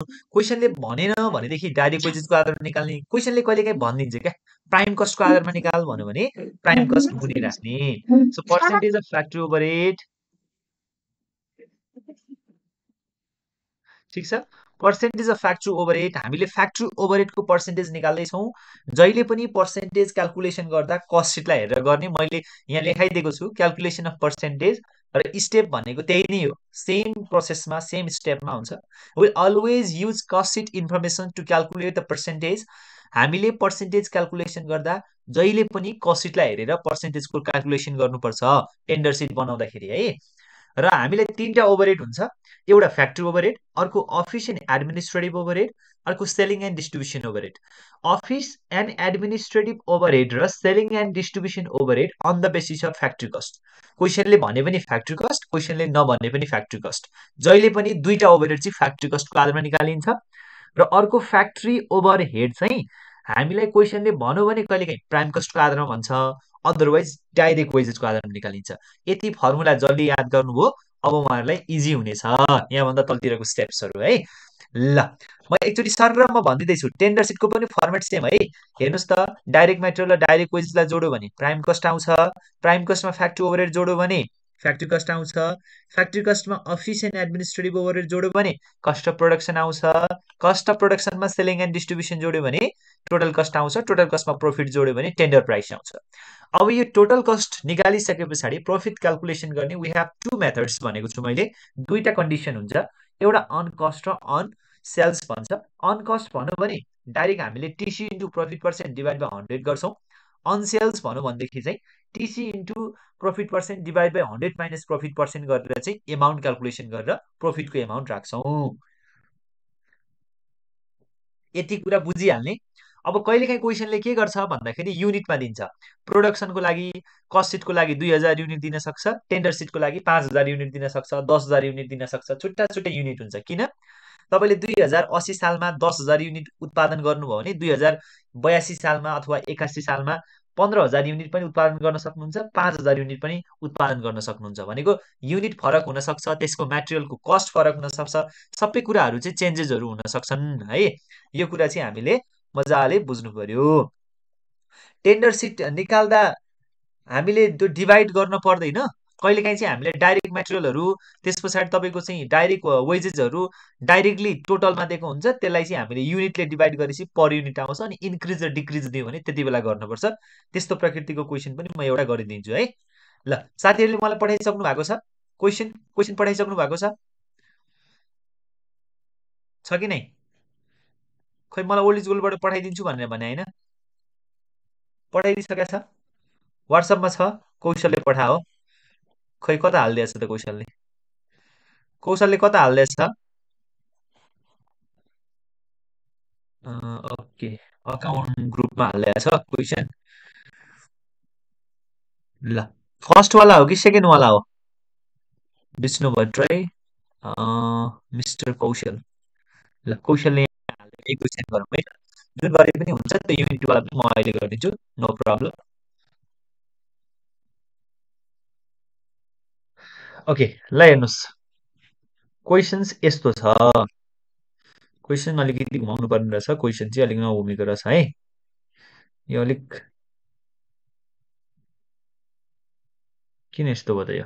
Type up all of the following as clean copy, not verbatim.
क्वेसनले भनेन भनेदेखि डाइरेक्ट वेजेसको आधारमा निकाल्ने, क्वेसनले कहिलेकाहीँ भनिदिन्छ क्या प्राइम कस्टको आधारमा निकाल भन्यो भने प्राइम कस्ट मुनि राख्ने। So percentage of factory overhead, ठिक छ। पर्सेन्टेज अफ फ्याक्ट्री ओभरहेड, हामीले फ्याक्ट्री ओभरहेडको पर्सेन्टेज निकाल्दैछौँ। जहिले पनि पर्सेन्टेज क्यालकुलेसन गर्दा कस्ट सिटलाई हेरेर गर्ने। मैले यहाँ लेखाइदिएको छु क्यालकुलेसन अफ पर्सेन्टेज, र स्टेप भनेको त्यही नै हो, सेम प्रोसेसमा सेम स्टेपमा हुन्छ। We always use cost sheet information to calculate the percentage. हामीले पर्सेन्टेज क्यालकुलेसन गर्दा जहिले पनि कस्ट सिटलाई हेरेर पर्सेन्टेजको क्यालकुलेसन गर्नुपर्छ टेन्डर सिट बनाउँदाखेरि है। र हामीलाई तीनटा ओभरहेड हुन्छ, एउटा फ्याक्ट्री ओभरहेड, अर्को अफिस एन्ड एडमिनिस्ट्रेटिभ ओभरहेड, अर्को selling and distribution overhead. Office and administrative overhead र selling and distribution overhead on the basis of factory cost. क्वेसनले भने पनि फ्याक्ट्री कस्ट, क्वेसनले नभने पनि फ्याक्ट्री कस्ट, जहिले पनि दुईटा ओभरहेड चाहिँ फ्याक्ट्री कस्टको आधारमा निकालिन्छ। र अर्को फ्याक्ट्री ओभरहेड चाहिँ हामीलाई क्वेसनले भन्यो भने कहिलेकाहीँ प्राइम कस्टको आधारमा भन्छ, अदरवाइज डाइरेक्ट वेजेसको आधारमा निकालिन्छ। यति फर्मुला जल्दी याद गर्नुभयो, अब उहाँहरूलाई इजी हुनेछ यहाँभन्दा तलतिरको स्टेप्सहरू है। ल म एकचोटि सर र म भनिदिँदैछु, टेन्डर सिटको पनि फर्मेट सेम है। हेर्नुहोस् त, डाइरेक्ट मेटेरियल र डाइरेक्ट वेजेसलाई जोड्यो भने प्राइम कस्ट आउँछ, प्राइम कस्टमा फ्याक्ट्री ओभरहेड जोड्यो भने फ्याक्ट्री कस्ट आउँछ, फ्याक्ट्री कस्टमा अफिस एन्ड एडमिनिस्ट्रेटिभ ओभरहेड जोड्यो भने कस्ट अफ प्रोडक्सन आउँछ, कस्ट अफ प्रोडक्सनमा सेलिङ एन्ड डिस्ट्रिब्युसन जोड्यो भने टोटल कस्ट आउँछ, टोटल कस्टमा प्रॉफिट जोड्यो भने टेन्डर प्राइस आउँछ। अब यो टोटल कस्ट निकालिसके पछाडि प्रॉफिट क्यालकुलेसन गर्ने वी हेभ टु मेथड्स भनेको छु मैले। दुईटा कन्डिसन हुन्छ, एउटा अन कस्ट र अन सेल्स भन्छ। अन कस्ट भन्यो भने डाइरेक्ट हामीले TC into profit percent divide by 100 गर्छौँ। अन सेल्स भन्यो भनेदेखि चाहिँ TC into profit percent divide by 100 minus profit percent गरेर चाहिँ एमाउन्ट क्यालकुलेसन गरेर प्रॉफिटको एमाउन्ट राख्छौँ। यति कुरा बुझिहाल्ने। अब कहिलेकाहीँ क्वेसनले के गर्छ भन्दाखेरि युनिटमा दिन्छ। प्रोडक्सनको लागि कस्ट सिटको लागि 2000 युनिट दिन सक्छ, टेन्डर सिटको लागि 5000 युनिट दिन सक्छ, 10000 युनिट दिन सक्छ, छुट्टा छुट्टै युनिट हुन्छ। किन? तपाईँले 2080 सालमा 10000 युनिट उत्पादन गर्नुभयो भने 2082 सालमा अथवा 81 सालमा 15000 युनिट पनि उत्पादन गर्न सक्नुहुन्छ, 5000 युनिट पनि उत्पादन गर्न सक्नुहुन्छ। भनेको युनिट फरक हुन सक्छ, त्यसको मटेरियलको कस्ट फरक हुन सक्छ, सबै कुराहरू चाहिँ चेन्जेसहरू हुन सक्छन् है। यो कुरा चाहिँ हामीले मजाले बुझ्नु पर्यो। टेन्डर सिट निकाल्दा हामीले त्यो डिभाइड गर्न पर्दैन। कहिलेकाहीँ चाहिँ हामीले डाइरेक्ट मेटेरियलहरू, त्यस पछाडि तपाईँको चाहिँ डाइरेक्ट वेजेसहरू डाइरेक्टली टोटलमा दिएको हुन्छ, त्यसलाई चाहिँ हामीले युनिटले डिभाइड गरेपछि पर युनिट आउँछ। अनि इन्क्रिज र डिक्रिज दियो भने त्यति बेला गर्नुपर्छ। त्यस्तो प्रकृतिको क्वेसन पनि म एउटा गरिदिन्छु है। ल साथीहरूले मलाई पठाइसक्नु भएको छ क्वेसन, क्वेसन पठाइसक्नु भएको छ कि नै? खै मलाई ओल्ड इज गोल्डबाट पठाइदिन्छु भनेर भने होइन, पठाइदिइसकेको छ, वाट्सएपमा छ, कौशलले पठाओ। खै कता हालिदिएछ त कौशलले? कौशलले कता हालिदिएछ? ओके, अकाउन्ट ग्रुपमा हालिदिएछ क्वेसन। ल फर्स्टवाला हो कि सेकेन्डवाला हो? विष्णु भट्टराई, मिस्टर कौशल। ल कौशलले यही क्वेसन गरौँ है। जुन गरे पनि हुन्छ, त्यो युनिटवाला पनि म अहिले गरिदिन्छु, नो प्रब्लम। ओके, ल हेर्नुहोस्, क्वेसन्स यस्तो छ। क्वेसन अलिकति घुमाउनु पर्ने रहेछ, क्वेसन चाहिँ अलिक नघुमेको रहेछ है। यो अलिक किन यस्तो भयो त यो?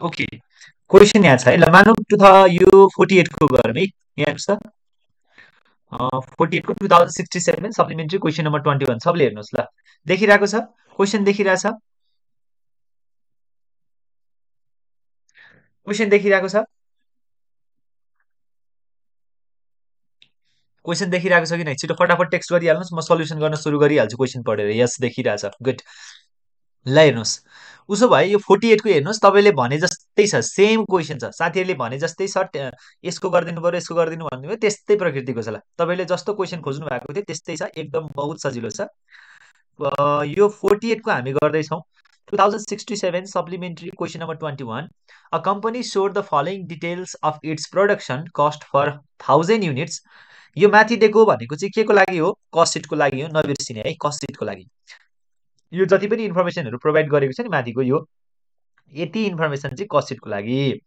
ओके, क्वेसन यहाँ छ है ल। मानौँ यो 48 को गरौँ है। यहाँ हेर्नुहोस् त, 48 को 2067 सप्लिमेन्ट्री क्वेसन नम्बर 21 सबले हेर्नुहोस् ल। देखिरहेको छ? क्वेसन देखिरहेछ? क्वेसन देखिरहेको छ? क्वेसन देखिरहेको छ कि नै? छिटो फटाफट टेक्स्ट गरिहाल्नुहोस्, म सल्युसन गर्न सुरु गरिहाल्छु क्वेसन पढेर। यस, देखिरहेछ, गुड। ल हेर्नुहोस्, उसो भए यो 48 को हेर्नुहोस्, तपाईँले भने जस्तै छ, सेम क्वेसन छ। साथीहरूले भने जस्तै छ, यसको गरिदिनु पर्यो, यसको गरिदिनु भन्नुभयो, त्यस्तै प्रकृतिको छ। ल तपाईँले जस्तो क्वेसन खोज्नु भएको थियो त्यस्तै छ, एकदम बहुत सजिलो छ। यो 48 को हामी गर्दैछौँ 2067 supplementary question number 21। A company sold the following details of its production cost for 1000 units. यो माथि दिएको भनेको चाहिँ के को लागि हो? कस्ट सिटको लागि हो, नबिर्सिने है, कस्ट सिटको लागि। यो जति पनि इन्फर्मेसनहरू प्रोभाइड गरेको छ नि माथिको, यो यति इन्फर्मेसन चाहिँ कस्ट सिटको लागि।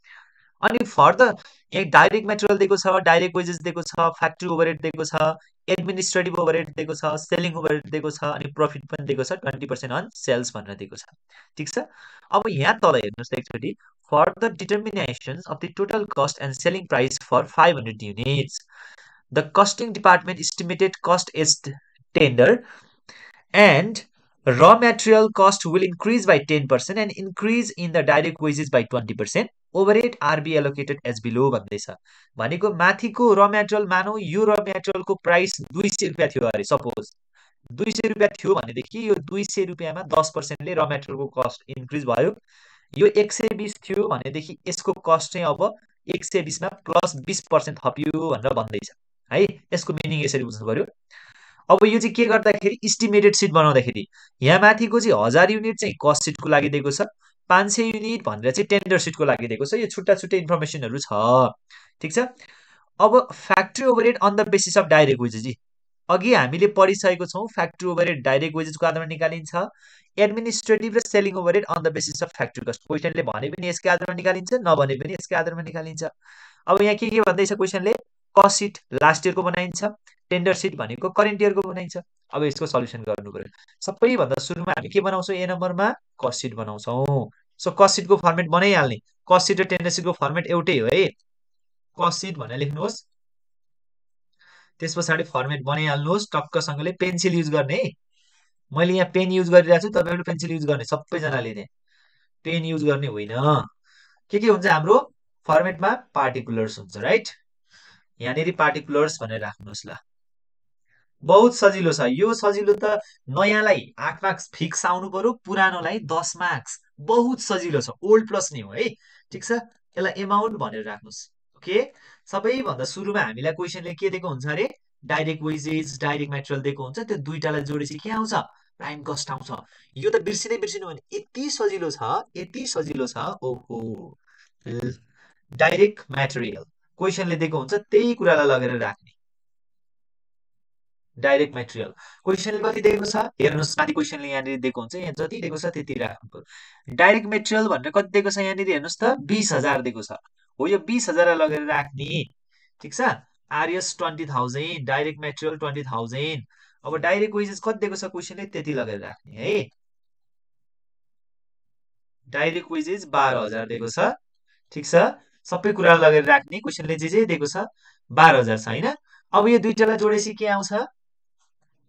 अनि फर्दर यहाँ डाइरेक्ट मेटेरियल दिएको छ, डाइरेक्ट वेजेस दिएको छ, फ्याक्ट्री ओभरहेड दिएको छ, एडमिनिस्ट्रेटिभ ओभरहेड दिएको छ, सेलिङ ओभरहेड दिएको छ, अनि प्रफिट पनि दिएको छ 20% अन सेल्स भनेर दिएको छ। ठिक छ। अब यहाँ तल हेर्नुहोस् एकचोटि, for the determination of the total cost and selling price for 500 units, the costing department estimated cost is tender and raw material cost will increase by 10% and increase in the direct wages by 20%. Overhead are be allocated as below भन्दैछ। भनेको माथिको र material, मानौ यो र मेटेरियलको price 200 रुपियाँ थियो अरे, सपोज 200 रुपियाँ थियो भनेदेखि यो 200 रुपियाँमा 10%ले र मेटेरियलको कस्ट इन्क्रिज भयो। यो 120 थियो भनेदेखि यसको कस्ट चाहिँ अब 120 मा प्लस 20% थपियो भनेर भन्दैछ है। यसको मिनिङ यसरी बुझ्नु पर्यो। अब यो चाहिँ के गर्दाखेरि इस्टिमेटेड सिट बनाउँदाखेरि यहाँ माथिको चाहिँ 1000 युनिट चाहिँ कस्ट सिटको लागि दिएको छ, 500 युनिट भनेर चाहिँ टेन्डर सिटको लागि दिएको छ। यो छुट्टा छुट्टै इन्फर्मेसनहरू छ। ठिक छ। अब factory overhead on the basis of direct wages, अघि हामीले पढिसकेको छौँ। फ्याक्ट्री ओभरहेड डाइरेक्ट वेजेसको आधारमा निकालिन्छ, एडमिनिस्ट्रेटिभ र selling overhead on the basis of factory cost. क्वेसनले भने पनि यसकै आधारमा निकालिन्छ, नभने पनि यसकै आधारमा निकालिन्छ। अब यहाँ के भन्दैछ क्वेसनले? कस्ट सिट लास्ट इयरको बनाइन्छ, टेन्डर सिट भनेको करेन्ट इयरको बनाइन्छ। अब यसको सल्युसन गर्नु पर्यो। सबैभन्दा सुरुमा हामी के बनाउँछौँ? ए नम्बरमा कस्ट सिट बनाउँछौँ। सो कस्ट सिटको फर्मेट बनाइहाल्ने। कस्ट सिट र टेन्डर सिटको फर्मेट एउटै हो है, कस्ट सिट भनेर लेख्नुहोस्। त्यस पछाडि फर्मेट बनाइहाल्नुहोस् टक्कसँगले। पेन्सिल युज गर्ने है, मैले यहाँ पेन युज गरिरहेको छु, तपाईँहरू पेन्सिल युज गर्ने सबैजनाले नै, पेन युज गर्ने होइन। के हुन्छ हाम्रो फर्मेटमा? पार्टिकुलर्स हुन्छ, राइट? यहाँनिर पार्टिकुलर्स भनेर राख्नुहोस् ल। बहुत सजिलो छ यो। सजिलो त नयाँलाई 8 मार्क्स फिक्स आउनु पर्यो, पुरानोलाई 10 मार्क्स। बहुत सजिलो छ, ओल्ड प्लस नै हो है। ठिक छ। यसलाई एमाउन्ट भनेर राख्नुहोस्। ओके, सबैभन्दा सुरुमा हामीलाई क्वेसनले के दिएको हुन्छ अरे? डाइरेक्ट वेजेस, डाइरेक्ट मेटेरियल दिएको हुन्छ। त्यो दुईटालाई जोडेपछि के आउँछ? प्राइम कस्ट आउँछ। यो त बिर्सिनु भने यति सजिलो छ, यति सजिलो छ। ओहो, डाइरेक्ट मेटेरियल क्वेसनले दिएको हुन्छ, त्यही कुरालाई लगेर राख्ने। डाइरेक्ट मेटेरियल क्वेसनले कति दिएको छ हेर्नुहोस्, माथि क्वेसनले यहाँनिर दिएको हुन्छ, यहाँ जति दिएको छ त्यति राख्नु पर्यो। डाइरेक्ट मेटेरियल भनेर कति दिएको छ यहाँनिर हेर्नुहोस् त, 20,000 दिएको छ। हो, यो 20,000 लगेर राख्ने। ठिक छ। RS 20,000, direct material 20,000। अब डाइरेक्ट वेजेस कति दिएको छ क्वेसनले, त्यति लगेर राख्ने है। डाइरेक्ट वेजेस 12,000 दिएको छ। ठिक छ। सबै कुरा लगेर राख्ने। क्वेसनले जे दिएको छ 12,000 छ हैन। अब यो दुईटालाई जोडेपछि के आउँछ?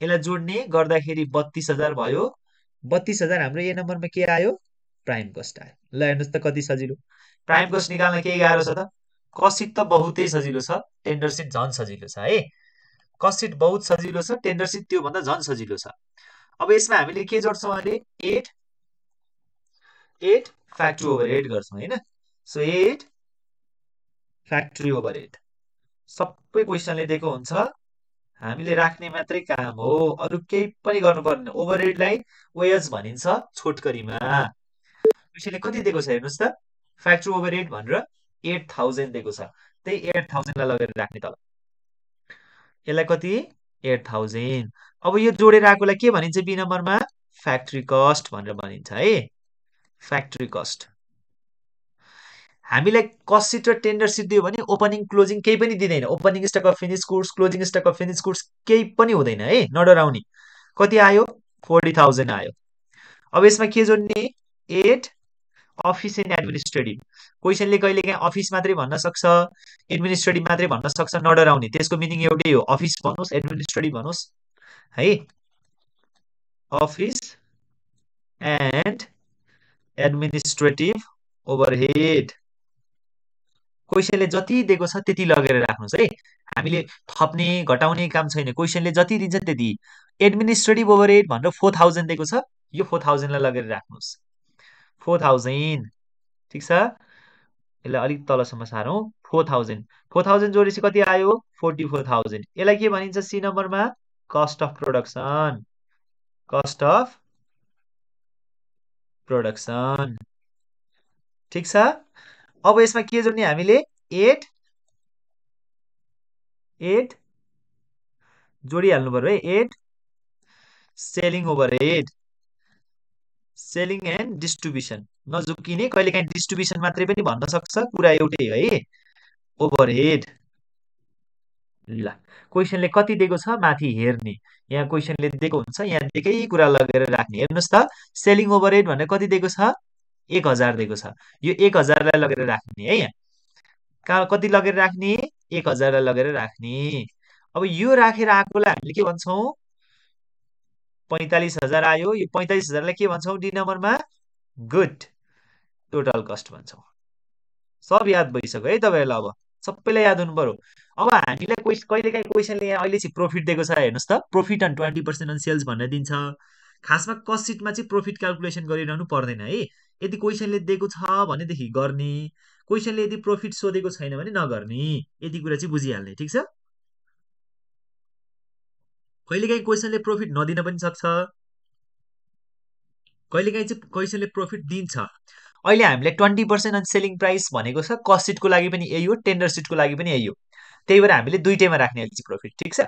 यसलाई जोड्ने गर्दाखेरि 32,000 भयो। 32,000 हाम्रो ए नम्बरमा के आयो? प्राइम कस्ट आयो। ल हेर्नुहोस् त कति सजिलो। प्राइम कस्ट निकाल्न केही गाह्रो छ त? कस्ट सिट त बहुतै सजिलो छ, टेन्डर सिट झन् सजिलो छ है। कस्ट सिट बहुत सजिलो छ, टेन्डर सिट त्यो भन्दा झन् सजिलो छ। अब यसमा हामीले के जोड्छौँ अरे? 8 फ्याक्ट्री ओभरहेड गर्छौँ हैन। सो 8 फ्याक्ट्री ओभरहेड सबै क्वेसनले दिएको हुन्छ, हामीले राख्ने मात्रै काम हो, अरु केही पनि गर्नु पर्दैन। ओभरहेडलाई वेज भनिन्छ छोटकरीमा। क्वेसनले कति दिएको छ हेर्नुहोस् त, फ्याक्ट्री ओभरहेड भनेर 8,000 दिएको छ। त्यही 8,000 लाई लगेर राख्ने तल। यसलाई कति? 8,000। अब यो जोडेर आएकोलाई के भनिन्छ बी नम्बरमा? फ्याक्ट्री कस्ट भनेर भनिन्छ है। Factory cost. हामीलाई कस्ट सिट र टेन्डर सिट दियो भने ओपनिङ क्लोजिङ केही पनि दिँदैन। Opening stock of finish goods, closing stock of finish goods केही पनि हुँदैन है, नडराउने। कति आयो? 40,000 आयो। अब यसमा के जोड्ने? 8 अफिस एन्ड एडमिनिस्ट्रेटिभ। क्वेसनले कहिलेकाहीँ अफिस मात्रै भन्न सक्छ, एडमिनिस्ट्रेटिभ मात्रै भन्न सक्छ, नडराउने। त्यसको मिनिङ एउटै हो, अफिस भन्नुहोस् एडमिनिस्ट्रेटिभ भन्नुहोस् है। Office and administrative overhead. क्वेसनले जति दिएको छ त्यति लगेर राख्नुहोस् है। हामीले थप्ने घटाउने काम छैन, क्वेसनले जति दिन्छ त्यति। एडमिनिस्ट्रेटिभ ओभरहेड भनेर 4000 दिएको छ, यो 4000 लाई लगेर राख्नुहोस्। 4000 ठिक छ। यसलाई अलिक तलसम्म सारौँ। 4000 4000 जोडेपछि कति आयो? 44000। यसलाई के भनिन्छ सी नम्बरमा? Cost of production. Cost of production ठिक छ। अब यसमा के जोड्ने हामीले? 8 जोडिहाल्नु पर्यो है। 8 selling overhead, selling and distribution. नझुक्किने, कहिलेकाहीँ डिस्ट्रिब्युसन मात्रै पनि भन्न सक्छ, कुरा एउटै है। ओभरहेड। ल क्वेसनले कति दिएको छ माथि हेर्ने। यहाँ क्वेसनले दिएको हुन्छ, यहाँ दिएकै कुरा लगेर राख्ने। हेर्नुहोस् त, सेलिङ ओभरहेड भनेर कति दिएको छ? 1000 दिएको छ। यो 1000 लाई लगेर राख्ने है। यहाँ कहाँ कति लगेर राख्ने? 1000 लाई लगेर राख्ने। अब यो राखेर आएकोलाई हामीले के भन्छौँ? 45000 आयो। यो 45000 लाई के भन्छौँ डी नम्बरमा? गुड टोटल कस्ट भन्छौँ। सब याद भइसक्यो है तपाईँहरूलाई। अब सबैलाई याद हुनु पर्यो। अब हामीलाई कहिलेकाहीँ क्वेसनले यहाँ अहिले चाहिँ प्रफिट दिएको छ, हेर्नुहोस् त, प्रफिट अन 20% अन सेल्स भनेर दिन्छ। खासमा कस्ट सिटमा चाहिँ प्रफिट क्यालकुलेसन गरिरहनु पर्दैन है। यदि क्वेसनले दिएको छ भनेदेखि गर्ने, क्वेसनले यदि प्रफिट सोधेको छैन भने नगर्ने। यति कुरा चाहिँ बुझिहाल्ने, ठिक छ। कहिलेकाहीँ क्वेसनले प्रफिट नदिन पनि सक्छ, कहिलेकाहीँ चाहिँ क्वेसनले प्रफिट दिन्छ। अहिले हामीले 20% अन सेलिङ प्राइस भनेको छ, कस्ट सिटको लागि पनि यही हो, टेन्डर सिटको लागि पनि यही हो। त्यही भएर हामीले दुईटैमा राख्ने अहिले चाहिँ प्रफिट, ठिक छ।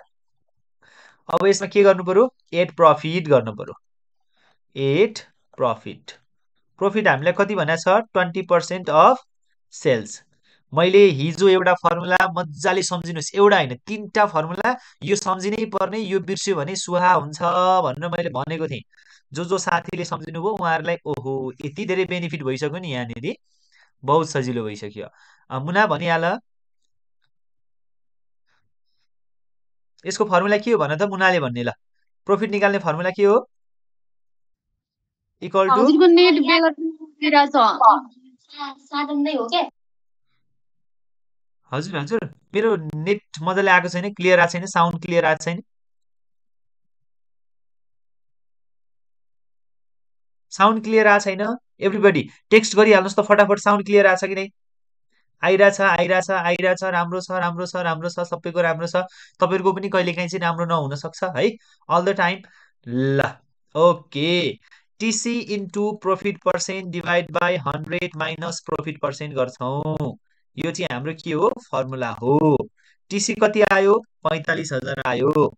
अब यसमा के गर्नु पर्यो? एड प्रफिट गर्नु पर्यो। Add profit. प्रफिट हामीलाई कति भनेको छ? 20% अफ सेल्स। मैले हिजो एउटा फर्मुला मजाले सम्झिनुहोस्, एउटा होइन 3टा फर्मुला, यो सम्झिनै पर्ने, यो बिर्स्यो भने सुहा हुन्छ भनेर मैले भनेको थिएँ। जो साथीले सम्झिनुभयो उहाँहरूलाई ओहो यति धेरै बेनिफिट भइसक्यो नि यहाँनिर, बहुत सजिलो भइसक्यो। मुना भनिहाल, यसको फर्मुला के हो भन त? मुनाले भन्ने। ल प्रफिट निकाल्ने फर्मुला के हो? इक्वल टु हजुरको नेट बेगर छ, साधन नै हो के? हजुर हजुर मेरो नेट मजाले आएको छैन, क्लियर आएको छैन, साउन्ड क्लियर आएको छैन। साउन्ड क्लियर आएको छैन। एभ्रीबडी टेक्स्ट गरिहाल्नुहोस् त फटाफट, साउन्ड क्लियर आएको छ कि नै? आइरहेछ आइरहेछ आइरहेछ, राम्रो छ राम्रो छ राम्रो छ, सबैको राम्रो छ। तपाईँहरूको पनि कहिलेकाहीँ चाहिँ राम्रो नहुन सक्छ है, अल द टाइम। ल okay, TC into profit percent divide by 100 minus profit percent गर्छौँ। यो चाहिँ हाम्रो के हो? फर्मुला हो। टिसी कति आयो? 45000 आयो।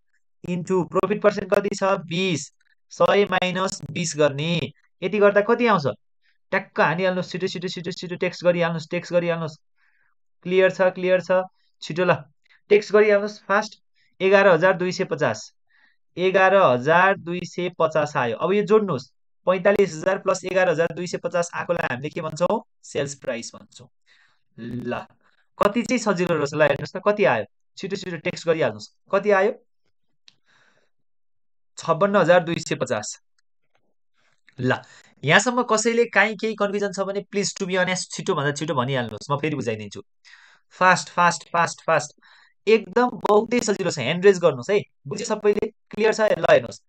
इन्टु प्रफिट पर्सेन्ट कति छ? 20। 100 माइनस 20 गर्ने। यति गर्दा कति आउँछ? ट्याक्क हानिहाल्नुहोस्, छिटो छिटो छिटो छिटो टेक्स्ट गरिहाल्नुहोस्, टेक्स्ट गरिहाल्नुहोस्। क्लियर छ क्लियर छ, छिटो ल टेक्स्ट गरिहाल्नुहोस् फास्ट। 11250, 11250 आयो। अब यो जोड्नुहोस्, 45000 प्लस 11250 आएकोलाई हामीले के भन्छौँ? सेल्स प्राइस भन्छौँ। ल कति चाहिँ सजिलो रहेछ, ल हेर्नुहोस् त कति आयो, छिटो छिटो टेक्स्ट गरिहाल्नुहोस्। कति आयो? 56250। ल यहाँसम्म कसैले काहीँ केही कन्फ्युजन छ भने प्लिज टु बी अनेस्ट छिटोभन्दा छिटो भनिहाल्नुहोस्, म फेरि बुझाइदिन्छु। फास्ट फास्ट फास्ट फास्ट, एकदम बहुतै सजिलो छ। ह्यान्ड रेज गर्नुहोस् है। बुझ्यो सबैले? क्लियर छ? ल हेर्नुहोस्,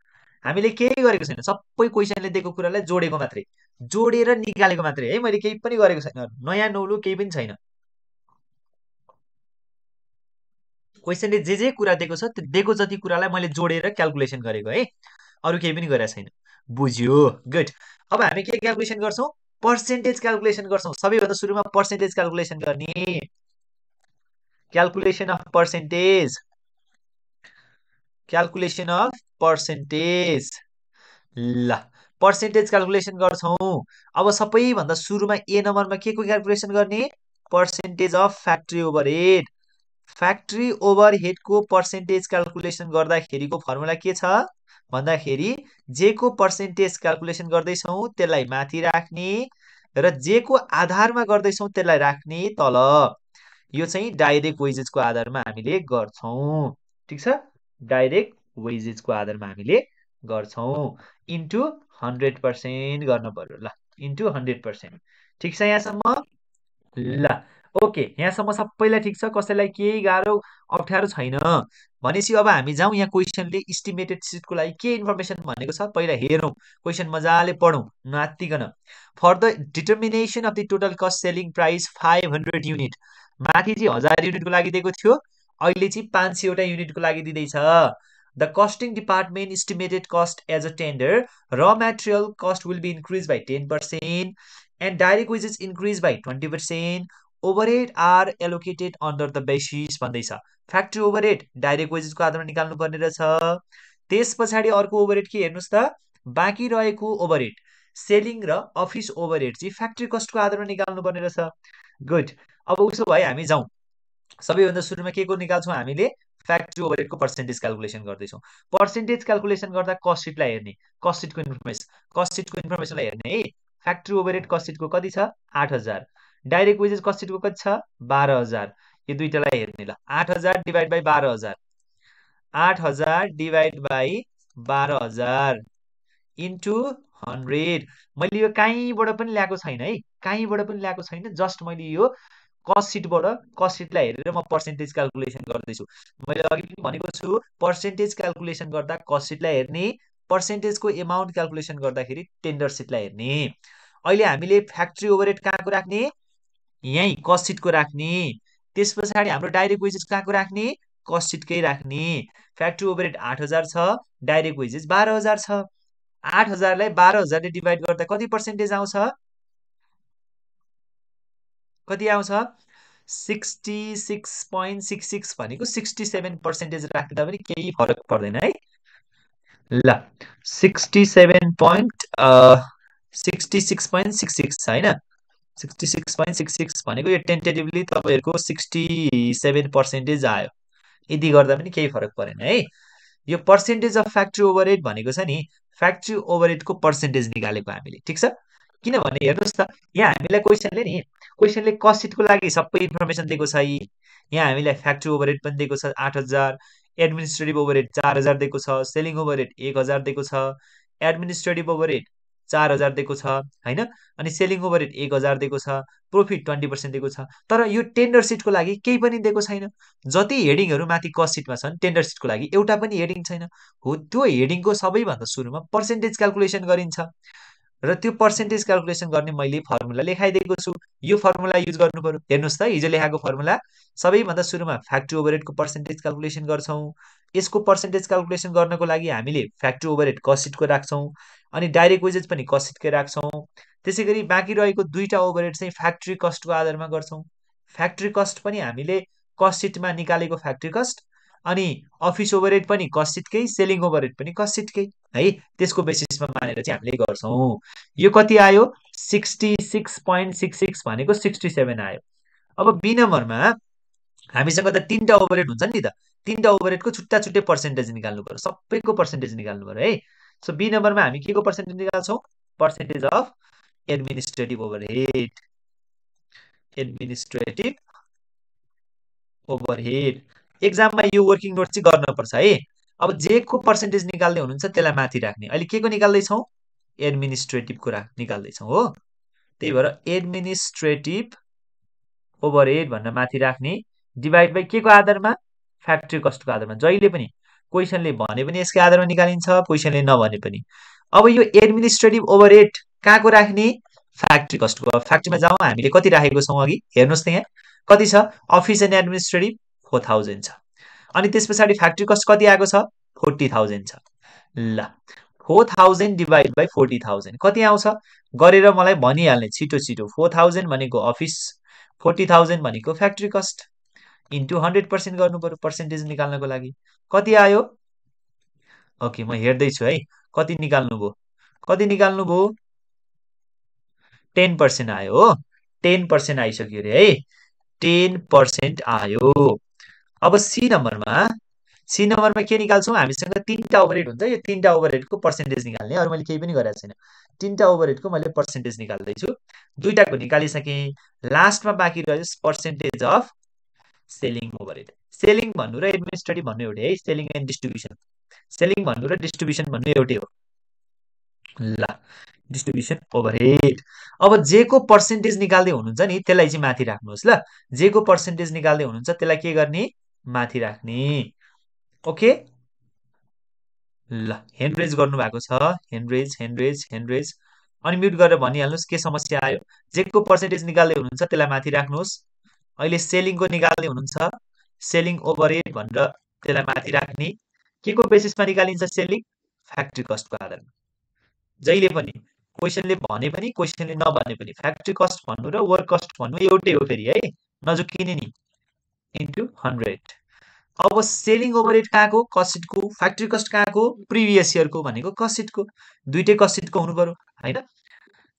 हामीले केही गरेको छैन, सबै क्वेसनले दिएको कुरालाई जोडेको मात्रै, जोडेर निकालेको मात्रै है। मैले केही पनि गरेको छैन, नयाँ नौलो केही पनि छैन। क्वेसनले जे कुरा दिएको छ त्यो दिएको जति कुरालाई मैले जोडेर क्यालकुलेसन गरेको है, अरू केही पनि गरेको छैन। बुझ्यो? गुड। अब हामी के क्यालकुलेसन गर्छौँ? पर्सेन्टेज क्यालकुलेसन गर्छौँ। सबैभन्दा सुरुमा पर्सेन्टेज क्यालकुलेसन गर्ने। Calculation of percentage, calculation of percentage. ल पर्सेन्टेज क्यालकुलेसन गर्छौँ। अब सबैभन्दा सुरुमा ए नम्बरमा के को क्यालकुलेसन गर्ने? Percentage of factory overhead. Factory ओभरहेडको पर्सेन्टेज क्यालकुलेसन गर्दाखेरिको फर्मुला के छ भन्दाखेरि जे को पर्सेन्टेज क्यालकुलेसन गर्दैछौँ त्यसलाई माथि राख्ने र जे को आधारमा गर्दैछौँ त्यसलाई राख्ने तल। यो चाहिँ डाइरेक्ट वेजेसको आधारमा हामीले गर्छौँ। ठिक छ, डाइरेक्ट वेजेसको आधारमा हामीले गर्छौँ। इन्टु 100% गर्नु पर्यो। ल, इन्टु 100%। ठिक छ यहाँसम्म? ल, ओके, यहाँसम्म सबैलाई ठिक छ, कसैलाई केही गाह्रो अप्ठ्यारो छैन भनेपछि अब हामी जाउँ यहाँ क्वेसनले इस्टिमेटेड सिटको लागि के इन्फर्मेसन भनेको छ पहिला हेरौँ, क्वेसन मजाले पढौँ नातिकन। For the determination of the total cost selling price 500 unit, माथि चाहिँ 1000 युनिटको लागि दिएको थियो, अहिले चाहिँ 500 वटा युनिटको लागि दिँदैछ। The costing department estimated cost as a tender र material cost will be increase by 10% and direct wages increase by 20%. Overhead are allocated under the basis भन्दैछ फ्याक्ट्री ओभरहेड डाइरेक्ट वेजेसको आधारमा निकाल्नु पर्ने रहेछ। त्यस पछाडि अर्को ओभरहेड के हेर्नुस् त, बाँकी रहेको ओभरहेड सेलिङ र अफिस ओभरहेड चाहिँ फ्याक्ट्री कस्टको आधारमा निकाल्नु पर्ने रहेछ। गुड, अब उसो भए हामी जाउँ। सबैभन्दा सुरुमा के को निकाल्छौँ हामीले, फ्याक्ट्री ओभरहेडको पर्सेन्टेज क्यालकुलेसन गर्दैछौँ। पर्सेन्टेज क्यालकुलेसन गर्दा कस्ट सिटलाई हेर्ने, कस्ट सिटको इन्फर्मेसनलाई हेर्ने है। फ्याक्ट्री ओभरहेड कस्ट सिटको कति छ, 8000। डाइरेक्ट वेजेस कस्ट सिटको कति छ, 12000। यो दुईटालाई हेर्ने। ल, 8000 divide by 12000, 8000 divide by 12000 into 100। मैले यो कहीँबाट पनि ल्याएको छैन है, कहीँबाट पनि ल्याएको छैन, जस्ट मैले यो कस्ट सिटबाट कस्ट सिटलाई हेरेर म पर्सेन्टेज क्यालकुलेसन गर्दैछु। मैले अघि पनि भनेको छु पर्सेन्टेज क्यालकुलेसन गर्दा कस्ट सिटलाई हेर्ने, पर्सेन्टेजको एमाउन्ट क्यालकुलेसन गर्दाखेरि टेन्डर सिटलाई हेर्ने। अहिले हामीले फ्याक्ट्री ओभरहेड कहाँको राख्ने, यहीँ कस्ट सिटको राख्ने। त्यस पछाडि हाम्रो डाइरेक्ट वेजेस कहाँको राख्ने, कस्ट सिटकै राख्ने। फ्याक्ट्री ओभरहेड 8000 छ, डाइरेक्ट वेजेस 12000 छ। 8000 लाई 12000 ले डिभाइड गर्दा कति पर्सेन्टेज आउँछ, कति आउँछ, 66.66 भनेको 67% राख्दा पनि केही फरक पर्दैन है। ल, 66.66 छ होइन, 66.66 भनेको यो टेन्टेटिभली तपाईँहरूको 67% आयो। यदि गर्दा पनि केही फरक परेन है। यो पर्सेन्टेज अफ फ्याक्ट्री ओभरहेड भनेको छ नि, फ्याक्ट्री ओभरहेडको पर्सेन्टेज निकालेको हामीले। ठिक छ, किनभने हेर्नुहोस् त, यहाँ हामीलाई क्वेसनले कस्ट सिटको लागि सबै इन्फर्मेसन दिएको छ। यहाँ हामीलाई फ्याक्ट्री ओभरहेड पनि दिएको छ 8000, एडमिनिस्ट्रेटिभ ओभरहेड 4000 दिएको छ, सेलिङ ओभरहेड 1000 दिएको छ, एडमिनिस्ट्रेटिभ ओभरहेड 4000 दिएको छ होइन, अनि सेलिङ ओभरहेड 1000 दिएको छ, प्रोफिट 20% दिएको छ। तर यो टेन्डर सिटको लागि केही पनि दिएको छैन। जति हेडिङहरू माथि कस्ट सिटमा छन्, टेन्डर सिटको लागि एउटा पनि हेडिङ छैन। हो, त्यो हेडिङको सबैभन्दा सुरुमा पर्सेन्टेज क्यालकुलेसन गरिन्छ र त्यो पर्सेन्टेज क्यालकुलेसन गर्ने मैले फर्मुला लेखाइदिएको छु। यो फर्मुला युज गर्नु पर्यो। हेर्नुहोस् त, हिजो लेखाएको फर्मुला, सबैभन्दा सुरुमा फ्याक्ट्री ओभरहेडको पर्सेन्टेज क्यालकुलेसन गर्छौँ। यसको पर्सेन्टेज क्यालकुलेसन गर्नको लागि हामीले फ्याक्ट्री ओभरहेड कस्ट सिटको राख्छौँ, अनि डाइरेक्ट वेजेस पनि कस्ट सिटकै राख्छौँ। त्यसै गरी बाँकी रहेको दुईटा ओभरहेड चाहिँ फ्याक्ट्री कस्टको आधारमा गर्छौँ। फ्याक्ट्री कस्ट पनि हामीले कस्ट सिटमा निकालेको फ्याक्ट्री कस्ट, अनि अफिस ओभरहेड पनि कस्ट सिटकै, सेलिङ ओभरहेड पनि कस्ट सिटकै है, त्यसको बेसिसमा मानेर चाहिँ हामीले गर्छौँ। यो कति आयो, 66.66 भनेको 67 आयो। अब बी नम्बरमा हामीसँग त 3टा ओभरहेड हुन्छ नि त, 3टा ओभरहेडको छुट्टा छुट्टै पर्सेन्टेज निकाल्नु पर्यो, सबैको पर्सेन्टेज निकाल्नु पर्यो है। सो बी नम्बरमा हामी के को पर्सेन्टेज निकाल्छौँ, percentage of administrative overhead, administrative overhead. एक्जाममा यो वर्किङ नोट चाहिँ गर्नुपर्छ है। अब जे को पर्सेन्टेज निकाल्दै हुनुहुन्छ त्यसलाई माथि राख्ने। अहिले के को निकाल्दैछौँ, एडमिनिस्ट्रेटिभको निकाल्दैछौँ हो, त्यही भएर एडमिनिस्ट्रेटिभ ओभरहेड भनेर माथि राख्ने, डिभाइड बाई के को आधारमा, फ्याक्ट्री कस्टको आधारमा। जहिले पनि क्वेसनले भने पनि यसकै आधारमा निकालिन्छ, क्वेसनले नभने पनि। अब यो एडमिनिस्ट्रेटिभ ओभरहेड कहाँको राख्ने, फ्याक्ट्री कस्टको। फ्याक्ट्रीमा जाउँ, हामीले कति राखेको छौँ अघि, हेर्नुहोस् त यहाँ कति छ, अफिस एन्ड एडमिनिस्ट्रेटिभ 4000 छ, अनि त्यस पछाडि फ्याक्ट्री कस्ट कति आएको छ, 40000 छ। ल, 4000 डिभाइड बाई 40000 कति आउँछ गरेर मलाई भनिहाल्ने छिटो छिटो। 4000 भनेको अफिस, 40000 भनेको फ्याक्ट्री कस्ट, इन्टु 100% गर्नु पर्यो पर्सेन्टेज निकाल्नको लागि। कति आयो, ओके म हेर्दैछु है, कति निकाल्नुभयो, 10% आयो हो, 10% आइसक्यो अरे है, 10% आयो। अब सी नम्बरमा सी नम्बरमा के निकाल्छौँ हामीसँग 3टा ओभरहेड हुन्छ यो 3टा ओभरहेडको पर्सेन्टेज निकाल्ने अरू मैले केही पनि गरेको छैन 3टा ओभरहेडको मैले पर्सेन्टेज निकाल्दैछु 2टाको निकालिसकेँ लास्टमा बाँकी रह्यो percentage of selling overhead selling भन्नु र एडमिनिस्ट्रेटिभ भन्नु एउटै है सेलिङ एन्ड डिस्ट्रिब्युसन सेलिङ भन्नु र डिस्ट्रिब्युसन भन्नु एउटै हो ल डिस्ट्रिब्युसन ओभरहेड अब जे को पर्सेन्टेज निकाल्दै हुनुहुन्छ नि त्यसलाई चाहिँ माथि राख्नुहोस् ल जे को पर्सेन्टेज निकाल्दै हुनुहुन्छ त्यसलाई के गर्ने माथि राख्ने ओके ल ह्यान्ड रेज गर्नुभएको छ ह्यान्ड रेज अनम्युट गरेर भनिहाल्नुहोस् के समस्या आयो जेको पर्सेन्टेज निकाल्दै हुनुहुन्छ त्यसलाई माथि राख्नुहोस् अहिले सेलिङको निकाल्दै हुनुहुन्छ सेलिङ ओभरहेड भनेर त्यसलाई माथि राख्ने के को बेसिसमा निकालिन्छ सेलिङ फ्याक्ट्री कस्टको आधारमा जहिले पनि क्वेसनले भने पनि क्वेसनले नभने पनि फ्याक्ट्री कस्ट भन्नु र वर्क कस्ट भन्नु एउटै हो फेरि है नजुकिने नि इन्टु 100 अब सेलिङ ओभरहेड कहाँको कस्टको फ्याक्ट्री कस्ट कहाँको प्रिभियस इयरको भनेको कस्टको दुईटै कस्टको हुनु पर्यो हैन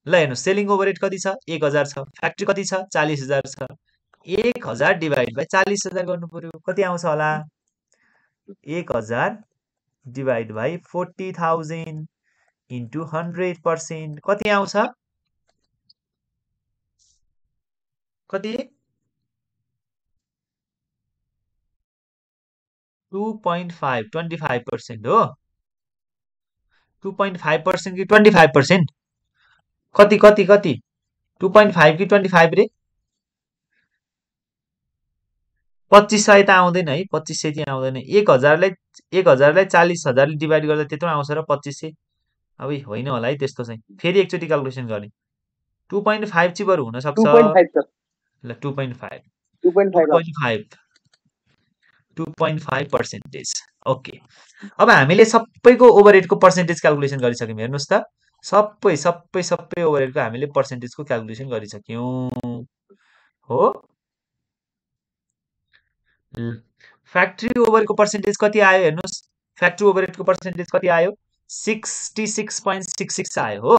ल हेर्नु सेलिङ ओभरहेड कति छ 1000 छ फ्याक्ट्री कति छ 40000 छ 1000 डिवाइड बाइ 40000 गर्नु पर्यो कति आउँछ होला 1000 डिवाइड बाइ 40000 इन्टु 100% कति आउँछ कति 2.5 25% हो 2.5% कि 25% कति कति कति 2.5 कि 25 रे 2500 त आउँदैन है 2500 चाहिँ आउँदैन 1000 लाई 40000 ले डिवाइड गर्दा त्यत्रो आउँछ र 2500 अब होइन होला है त्यस्तो चाहिँ फेरि एकचोटि क्याल्कुलेसन गर्ने 2.5 चाहिँ बरु हुन सक्छ 2.5 ल 2.5 2.5% ओके अब हामीले सबैको ओभरहेडको पर्सेन्टेज क्याल्कुलेसन गरिसक्यौं हेर्नुस् त सबै ओभरहेडको हामीले पर्सेन्टेजको क्याल्कुलेसन गरिसक्यौं हो फ्याक्ट्री ओभरको पर्सेन्टेज कति आयो हेर्नुस् फ्याक्ट्री ओभरहेडको पर्सेन्टेज कति आयो 66.66 आयो हो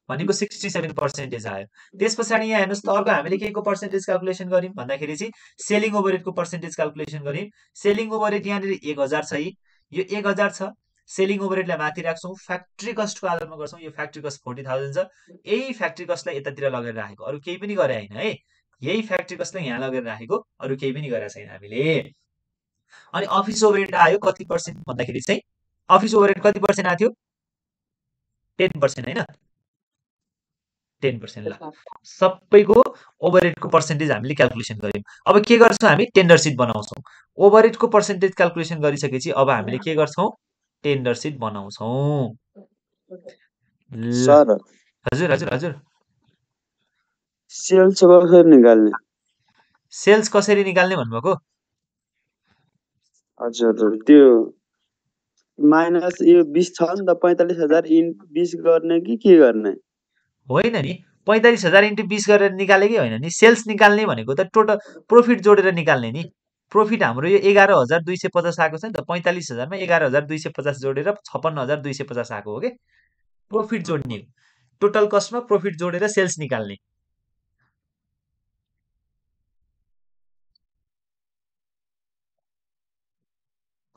भनेको 67% आयो त्यसपछि यहाँ हेर्नुस् त अर्को हामीले केको पर्सेन्टेज क्याल्कुलेसन गर्यौं भन्दाखेरि चाहिँ सेलिङ ओभरहेडको पर्सेन्टेज क्याल्कुलेसन गर्यौं सेलिङ ओभरहेड यहाँनिर 1000 छ यो 1000 छ सेलिङ ओभरहेडलाई माथि राख्छौं फ्याक्ट्री कस्टको आधारमा गर्छौं यो फ्याक्ट्री कस्ट 40000 छ यही फ्याक्ट्री कस्टलाई यतातिर लगेर राखेको अरु केही पनि गरे हैन है यही फ्याक्ट्री कस्टलाई यहाँ लगेर राखेको अरु केही पनि गरेका छैन हामीले अनि अफिस ओभरहेड आयो कति पर्सेन्ट भन्दाखेरि चाहिँ अफिस ओभरहेड कति पर्सेन्ट आथ्यो 10% हैन 10% ल सबैको ओभरहेडको पर्सेन्टेज हामीले क्याल्कुलेसन गर्यौं अब के गर्छौं हामी टेन्डर सिट बनाउँछौं ओभरहेडको पर्सेन्टेज क्याल्कुलेसन गरिसकेपछि अब हामीले के गर्छौं टेन्डर सिट बनाउँछौं सर हजुर हजुर हजुर सेल्स कसरी निकाल्ने सेल्स कसरी निकाल्ने भन्नुभएको हजुर त्यो माइनस यो 20 छ नि त 45000 इन्टु 20 गर्ने कि के गर्ने होइन नि 45000 इन्टु 20 गरेर निकालेकै होइन नि सेल्स निकाल्ने भनेको त टोटल प्रोफिट जोडेर निकाल्ने नि प्रोफिट हाम्रो यो 11250 आएको छ नि त 45000 मा 11250 जोडेर 56250 आएको हो के प्रोफिट जोड्ने टोटल कस्टमा प्रोफिट जोडेर सेल्स निकाल्ने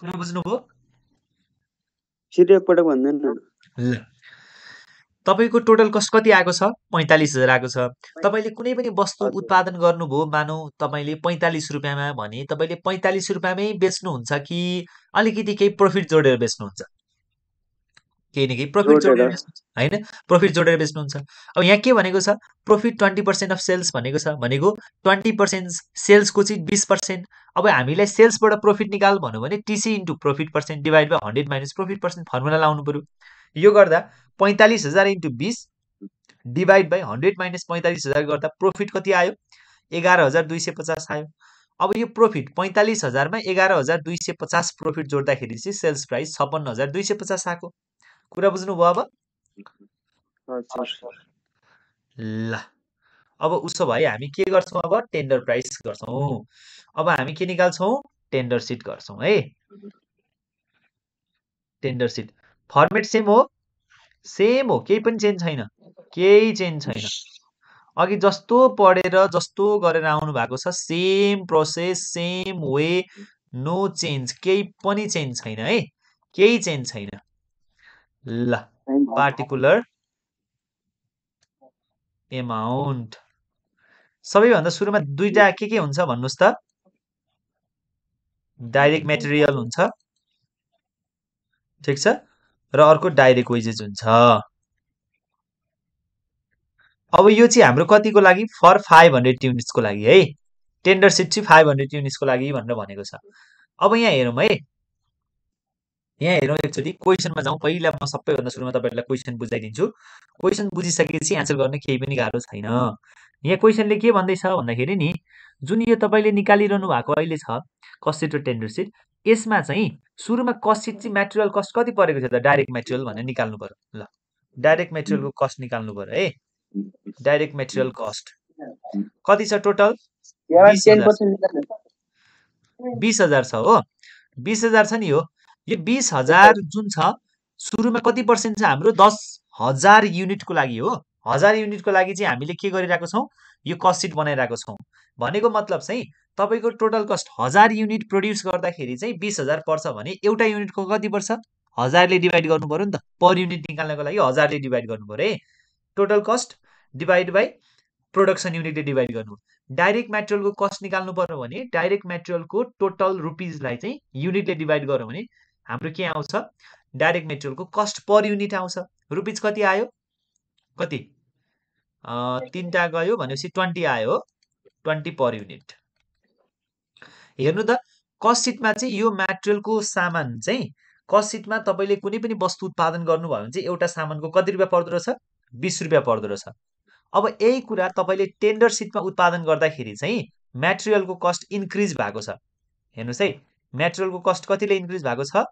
कुरा बुझ्नुभयो फेरि एकपटक भन्दैन ल तपाईको टोटल कस्ट कति आएको छ 45000 आएको छ तपाईले कुनै पनि वस्तु उत्पादन गर्नुभयो मानौ तपाईले 45 रुपैयाँमा भने तपाईले 45 रुपैयाँमै बेच्नुहुन्छ कि अलिकति केही प्रोफिट जोडेर बेच्नुहुन्छ केही न केही प्रोफिट जोडेर बेच्नुहुन्छ हैन प्रोफिट जोडेर बेच्नुहुन्छ अब यहाँ के भनेको छ प्रोफिट 20% अफ सेल्स भनेको छ भनेको 20% सेल्सको चाहिँ 20% अब हामीलाई सेल्सबाट प्रोफिट निकाल भन्नु भने TC into profit percent divide by 100 minus profit percent formula लाउनु पर्यो यो गर्दा 45000 इन्टु 20 डिवाइड बाइ 100 माइनस 45000 गर्दा प्रोफिट कति आयो 11250 आयो अब यो प्रोफिट 45000 मा 11250 प्रोफिट जोड्दाखेरि चाहिँ सेल्स प्राइस 56250 आको कुरा बुझ्नुभयो अब ल अब उसो भए हामी के गर्छौं अब टेन्डर प्राइस गर्छौं अब हामी के निकाल्छौं टेन्डर सिट गर्छौं है टेन्डर सिट फर्मेट सेम हो केही पनि चेन्ज छैन केही चेन्ज छैन अघि जस्तो पढेर जस्तो गरेर आउनु भएको छ same process same way no change, केही पनि चेन्ज छैन है, केही चेन्ज छैन। ल पार्टिकुलर एमाउन्ट सबैभन्दा सुरुमा दुईटा के हुन्छ भन्नुस् त? डाइरेक्ट मेटेरियल हुन्छ, ठीक छ, र अर्को डाइरेक्ट वेजेस हुन्छ। अब यो चाहिँ हाम्रो कतिको लागि? फर 500 युनिट्सको लागि है। टेन्डर सिट चाहिँ 500 युनिट्सको लागि भनेर भनेको छ। अब यहाँ हेरौँ है, यहाँ हेरौँ एकचोटि क्वेसनमा जाउँ। पहिला म सबैभन्दा सुरुमा तपाईहरुलाई क्वेसन बुझाइदिन्छु। क्वेसन बुझिसकेपछि एन्सर गर्न केही पनि गाह्रो छैन। यहाँ क्वेसनले के भन्दैछ भन्दाखेरि नि, जुन यो तपाईले निकालिरहनु भएको अहिले छ कस्ट सिट र टेन्डर सिट, यसमा चाहिँ सुरुमा कस्ट सिट चाहिँ मटेरियल कस्ट कति परेको थियो त? डाइरेक्ट मटेरियल भनेर निकाल्नु पर्यो। ल डाइरेक्ट मटेरियलको कस्ट निकाल्नु पर्यो है। डाइरेक्ट मटेरियल कस्ट कति छ टोटल? 20,000 छ हो। 20,000 छ नि हो। यो 20,000 जुन छ सुरुमा कति पर्सेन्ट छ हाम्रो? 10,000 युनिटको लागि हो। 1000 युनिटको लागि चाहिँ हामीले के गरिरहेको छौँ? यो कस्ट सिट बनाइरहेको छौँ। भनेको मतलब चाहिँ तपाईको टोटल कस्ट 1000 युनिट प्रोड्युस गर्दाखेरि चाहिँ 20,000 पर्छ भने एउटा युनिटको कति पर्छ? 1000 ले डिभाइड गर्नु पर्यो नि त। पर युनिट निकाल्नको लागि 1000 ले डिभाइड गर्नु पर्यो है। Total cost divide by production युनिटले डिभाइड गर्नु। डाइरेक्ट मटेरियलको कस्ट निकाल्नु पर्यो भने डाइरेक्ट मटेरियलको टोटल रुपिजलाई चाहिँ युनिटले डिभाइड गर्यो भने हाम्रो के आउँछ? डाइरेक्ट मटेरियलको कस्ट पर युनिट आउँछ। रुपिज कति आयो? कति? 3टा गयो भनेपछि 20 आयो, 20 पर युनिट। हेर्नु त, कस्ट सिटमा चाहिँ यो मटेरियलको सामान चाहिँ कस्ट सिटमा तपाईले कुनै पनि वस्तु उत्पादन गर्नुभयो भने चाहिँ एउटा सामानको कति रुपियाँ पर्दो रहेछ? 20 रुपियाँ पर्दो रहेछ। अब यही कुरा तपाईले टेन्डर सिटमा उत्पादन गर्दाखेरि चाहिँ मटेरियलको कस्ट इन्क्रिज भएको छ। हेर्नुस् है, मटेरियलको कस्ट कतिले इन्क्रिज भएको छ?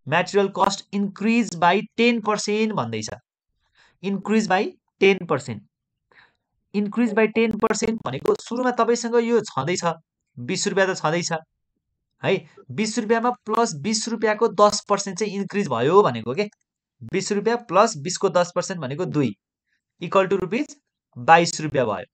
मटेरियल कस्ट इन्क्रिज बाइ 10% भन्दैछ। Increase by 10%। इन्क्रिज बाइ 10% भनेको सुरुमा तपाईसँग यो छँदैछ 20 रुपियाँ त छँदैछ है। 20 रुपियाँमा प्लस 20 रुपियाँको 10% चाहिँ इन्क्रिज भयो भनेको के? 20 रुपियाँ प्लस 20 को 10% भनेको 2 इक्वल टु रुपिज 22 रुपियाँ भयो।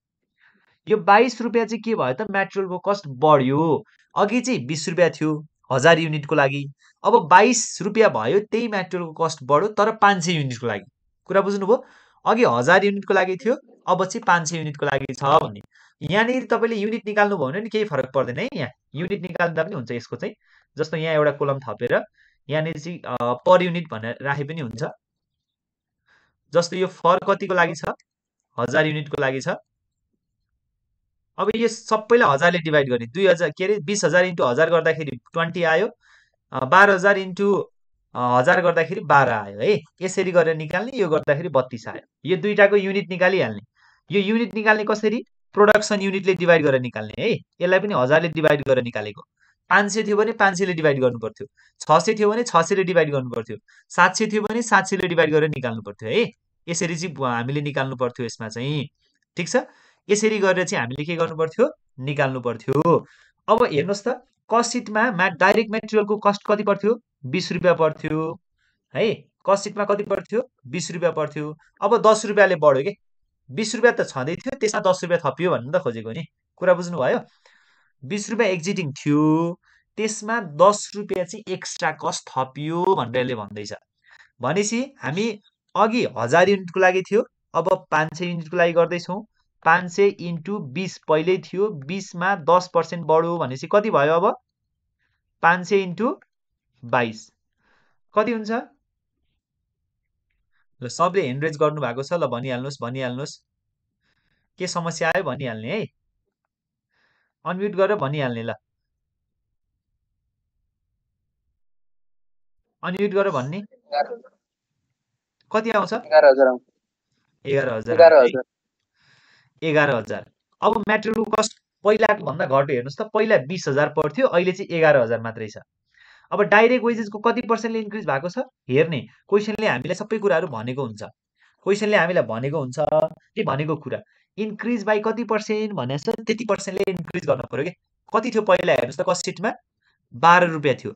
यो 22 रुपियाँ चाहिँ के भयो त? मटेरियलको कस्ट बढ्यो। अघि चाहिँ 20 रुपियाँ थियो 1000 युनिटको लागि, अब 22 रुपियाँ भयो। त्यही मटेरियलको कस्ट बढ्यो तर 500 युनिटको लागि। कुरा बुझ्नुभयो? अघि 1000 युनिटको लागि थियो, अब चाहिँ 500 युनिटको लागि छ भन्ने। यहाँनिर तपाईले युनिट निकाल्नु भयो भने नि केही फरक पर्दैन है। यहाँ युनिट निकाल्दा पनि हुन्छ यसको चाहिँ। जस्तो यहाँ एउटा कोलम थपेर यहाँनिर चाहिँ पर युनिट भनेर राखे पनि हुन्छ। जस्तो यो फर कतिको लागि छ? 1000 युनिटको लागि छ। अब यो सबैलाई 1000 ले डिभाइड गर्ने, 2000 के अरे 20,000 इन्टु 1000 गर्दाखेरि 20 आयो, 12,000 इन्टु 1000 गर्दाखेरि 12 आयो है। यसरी गरेर निकाल्ने, यो गर्दाखेरि 32 आयो। यो दुईटाको युनिट निकालिहाल्ने। यो युनिट निकाल्ने कसरी? प्रोडक्सन युनिटले डिभाइड गरेर निकाल्ने है। यसलाई पनि 1000 ले डिभाइड गरेर निकालेको। 500 थियो भने 500 ले डिभाइड गर्नु पर्थ्यो, 600 थियो भने 600 ले डिभाइड गर्नु पर्थ्यो, 700 थियो भने 700 ले डिभाइड गरेर निकाल्नु पर्थ्यो है। यसरी चाहिँ हामीले निकाल्नु पर्थ्यो यसमा चाहिँ, ठीक छ। यसरी गरेर चाहिँ हामीले के गर्नु पर्थ्यो? निकाल्नु पर्थ्यो। अब हेर्नुस् त, कस्ट सिटमा डाइरेक्ट मटेरियलको कस्ट कति पर्थ्यो? 20 रुपियाँ पर्थ्यो है। कस्ट सिटमा कति पर्थ्यो? 20 रुपियाँ पर्थ्यो। अब 10 रुपियाँले बढ्यो के? 20 रुपियाँ त छँदै थियो, त्यसमा 10 रुपियाँ थपियो भन्नु त खोजेको नि। कुरा बुझ्नुभयो? 20 रुपियाँ एक्जिटिङ थियो, त्यसमा 10 रुपियाँ चाहिँ एक्स्ट्रा कस्ट थपियो भनेर यसले भन्दैछ। भनेपछि हामी अघि 1000 युनिटको लागि थियो, अब 500 युनिटको लागि गर्दैछौँ। 500 इन्टु 20 पहिल्यै थियो, 20 मा 10% बढ्यो भनेपछि कति भयो? अब 500 इन्टु 22 कति हुन्छ? ल सबले ह्यान्ड रेज गर्नु भएको छ, ल भनिहाल्नुहोस्, भनिहाल्नुहोस्। के समस्या आयो भनिहाल्ने है। अनम्युट गरेर भनिहाल्ने। ल अनम्युट गरेर भन्ने। कति आउँछ? 11,000। 11,000। अब मटेरियलको कस्ट पहिलाको भन्दा घट्यो। हेर्नुस् त, पहिला 20,000 पर्थ्यो, अहिले चाहिँ 11,000 मात्रै छ। अब डाइरेक्ट वेजेसको कति पर्सेन्टले इन्क्रिज भएको छ? हेर्ने, क्वेसनले हामीलाई सबै कुराहरू भनेको हुन्छ। क्वेसनले हामीलाई भनेको हुन्छ के भनेको कुरा? इन्क्रिज बाइ कति पर्सेन्ट भनेछ? त्यति पर्सेन्टले इन्क्रिज गर्न पर्यो के? कति थियो पहिला? हेर्नुस् त, कस्ट सिटमा 12 रुपियाँ थियो।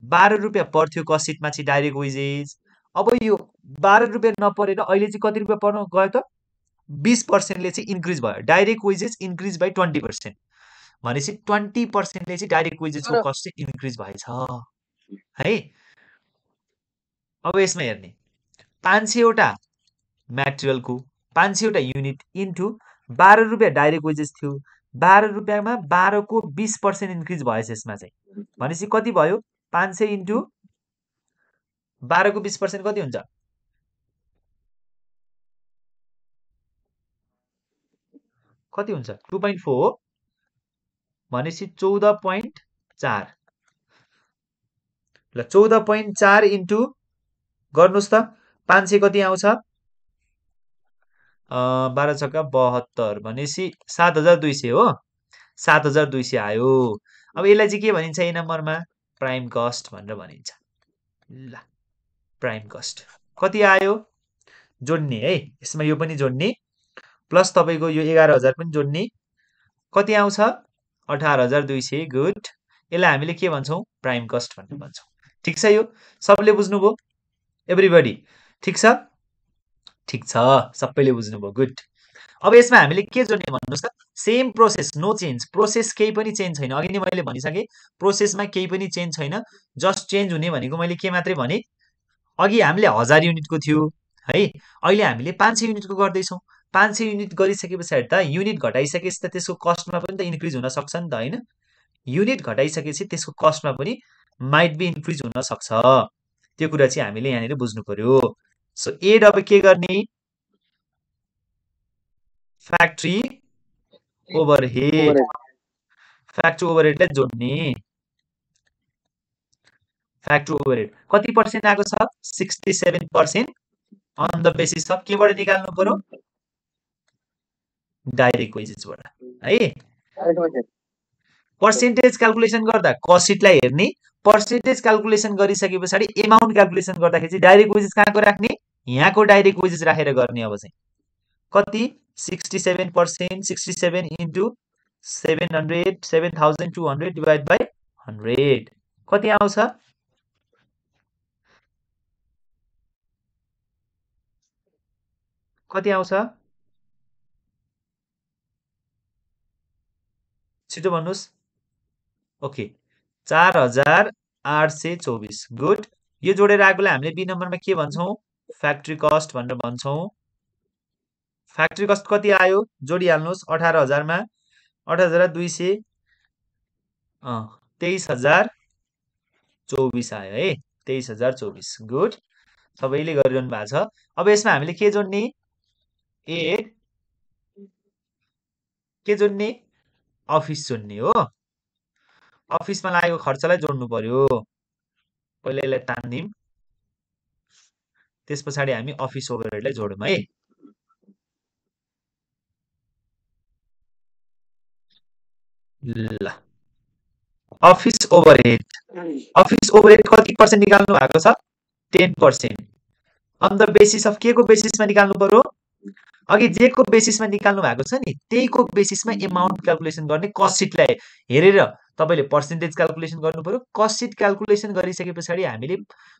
12 रुपियाँ पर्थ्यो कस्ट सिटमा चाहिँ डाइरेक्ट वेजेस। अब यो 12 रुपियाँ नपरेर अहिले चाहिँ कति रुपियाँ पर्न गयो त? 20%ले चाहिँ इन्क्रिज भयो। Direct wages increase by 20%। भनेपछि 20%ले चाहिँ डाइरेक्ट वेजेसको कस्ट चाहिँ इन्क्रिज भएछ है। अब यसमा हेर्ने 500 वटा म्याटेरियलको 500 वटा युनिट इन्टु 12 रुपियाँ डाइरेक्ट वेजेस थियो, 12 रुपियाँमा 12 को 20% इन्क्रिज भएछ यसमा चाहिँ, भनेपछि कति भयो 500 इन्टु 12 को 20% कति हुन्छ, कति हुन्छ 2.4 हो, भनेपछि 14.4। ल 14.4 इन्टु गर्नुहोस् त 500 कति आउँछ, 12 छक्का 72 भनेपछि 7200 हो, 7200 आयो। अब यसलाई चाहिँ के भनिन्छ यही नम्बरमा प्राइम कस्ट भनेर भनिन्छ। ल प्राइम कस्ट कति आयो जोड्ने है, यसमा यो पनि जोड्ने प्लस तपाईको यो 11,000 पनि जोड्ने, कति आउँछ 18,200। गुड, यसलाई हामीले के भन्छौं प्राइम कस्ट भनेर भन्छौं। ठीक छ, यो सबले बुझ्नुभयो एभ्रीबडी, ठीक छ, ठीक छ, सबैले बुझ्नुभयो, गुड। अब यसमा हामीले के जोड्ने भन्नुस् त, same process, no change, process केही पनि चेन्ज छैन, अघि नै मैले भनिसके प्रोसेसमा केही पनि चेन्ज छैन, जस्ट चेन्ज हुने भनेको मैले के मात्रै भने, अघि हामीले 1000 युनिटको थियो है, अहिले हामीले 500 युनिटको गर्दैछौँ, 500 युनिट गरिसके पछाडि त युनिट घटाइसकेपछि त त्यसको कस्टमा पनि त इन्क्रिज हुन सक्छ नि त हैन, युनिट घटाइसकेपछि त्यसको कस्टमा पनि माइट बी इन्क्रिज हुन सक्छ, त्यो कुरा चाहिँ हामीले यहाँनिर बुझ्नु पर्यो। सो ए अब के गर्ने, फ्याक्ट्री ओभरहेड, फ्याक्ट्री ओभरहेडलाई जोड्ने, फ्याक्ट्री ओभरहेड कति पर्सेन्ट आएको छ 67% अन द बेसिस अफ केबाट निकाल्नु पर्यो, डाइरेक्ट वेजेसबाट है। पर्सेन्टेज क्याल्कुलेसन गर्दा कस्ट सिटलाई हेर्ने, पर्सेन्टेज क्याल्कुलेसन गरिसके पछाडि एमाउन्ट क्याल्कुलेसन गर्दाखेरि चाहिँ डाइरेक्ट वेजेस कहाँको राख्ने, यहाँको डाइरेक्ट वेजेस राखेर गर्ने। अब चाहिँ कति 67%, 67 इन्टु 700, 7,200 डिभाइड बाई 100 कति आउँछ, कति आउँछ छिटो भन्नुस्। ओके 4,824। गुड, यो जोडेर आएकोलाई हामीले बी नम्बरमा के भन्छौं फ्याक्ट्री कस्ट भनेर भन्छौं। फ्याक्ट्री कस्ट कति आयो जोडिहाल्नुहोस्, 18,000 मा 18,200 23,024 आयो है, 23,024। गुड, सबैले गरिरहनु भएको छ। अब यसमा हामीले के जोड्ने, ए के जोड्ने, अफिस जोड्ने हो, अफिसमा लागेको खर्चलाई जोड्नु पर्यो, पहिला यसलाई तान्दिम त्यस पछाडि हामी अफिस ओभरहेडलाई जोडौँ है। ल अफिस ओभरहेड, अफिस ओभरहेड कति पर्सेन्ट निकाल्नु भएको छ 10%, अन द बेसिस अफ के को बेसिसमा निकाल्नु पर्यो, अघि जे को बेसिसमा निकाल्नु भएको छ नि त्यहीको बेसिसमा एमाउन्ट क्याल्कुलेसन गर्ने, कस्ट सिटलाई हेरेर तपाईले पर्सेन्टेज क्याल्कुलेसन गर्नु पर्यो। कस्ट सिट क्याल्कुलेसन गरिसके पछाडि हामीले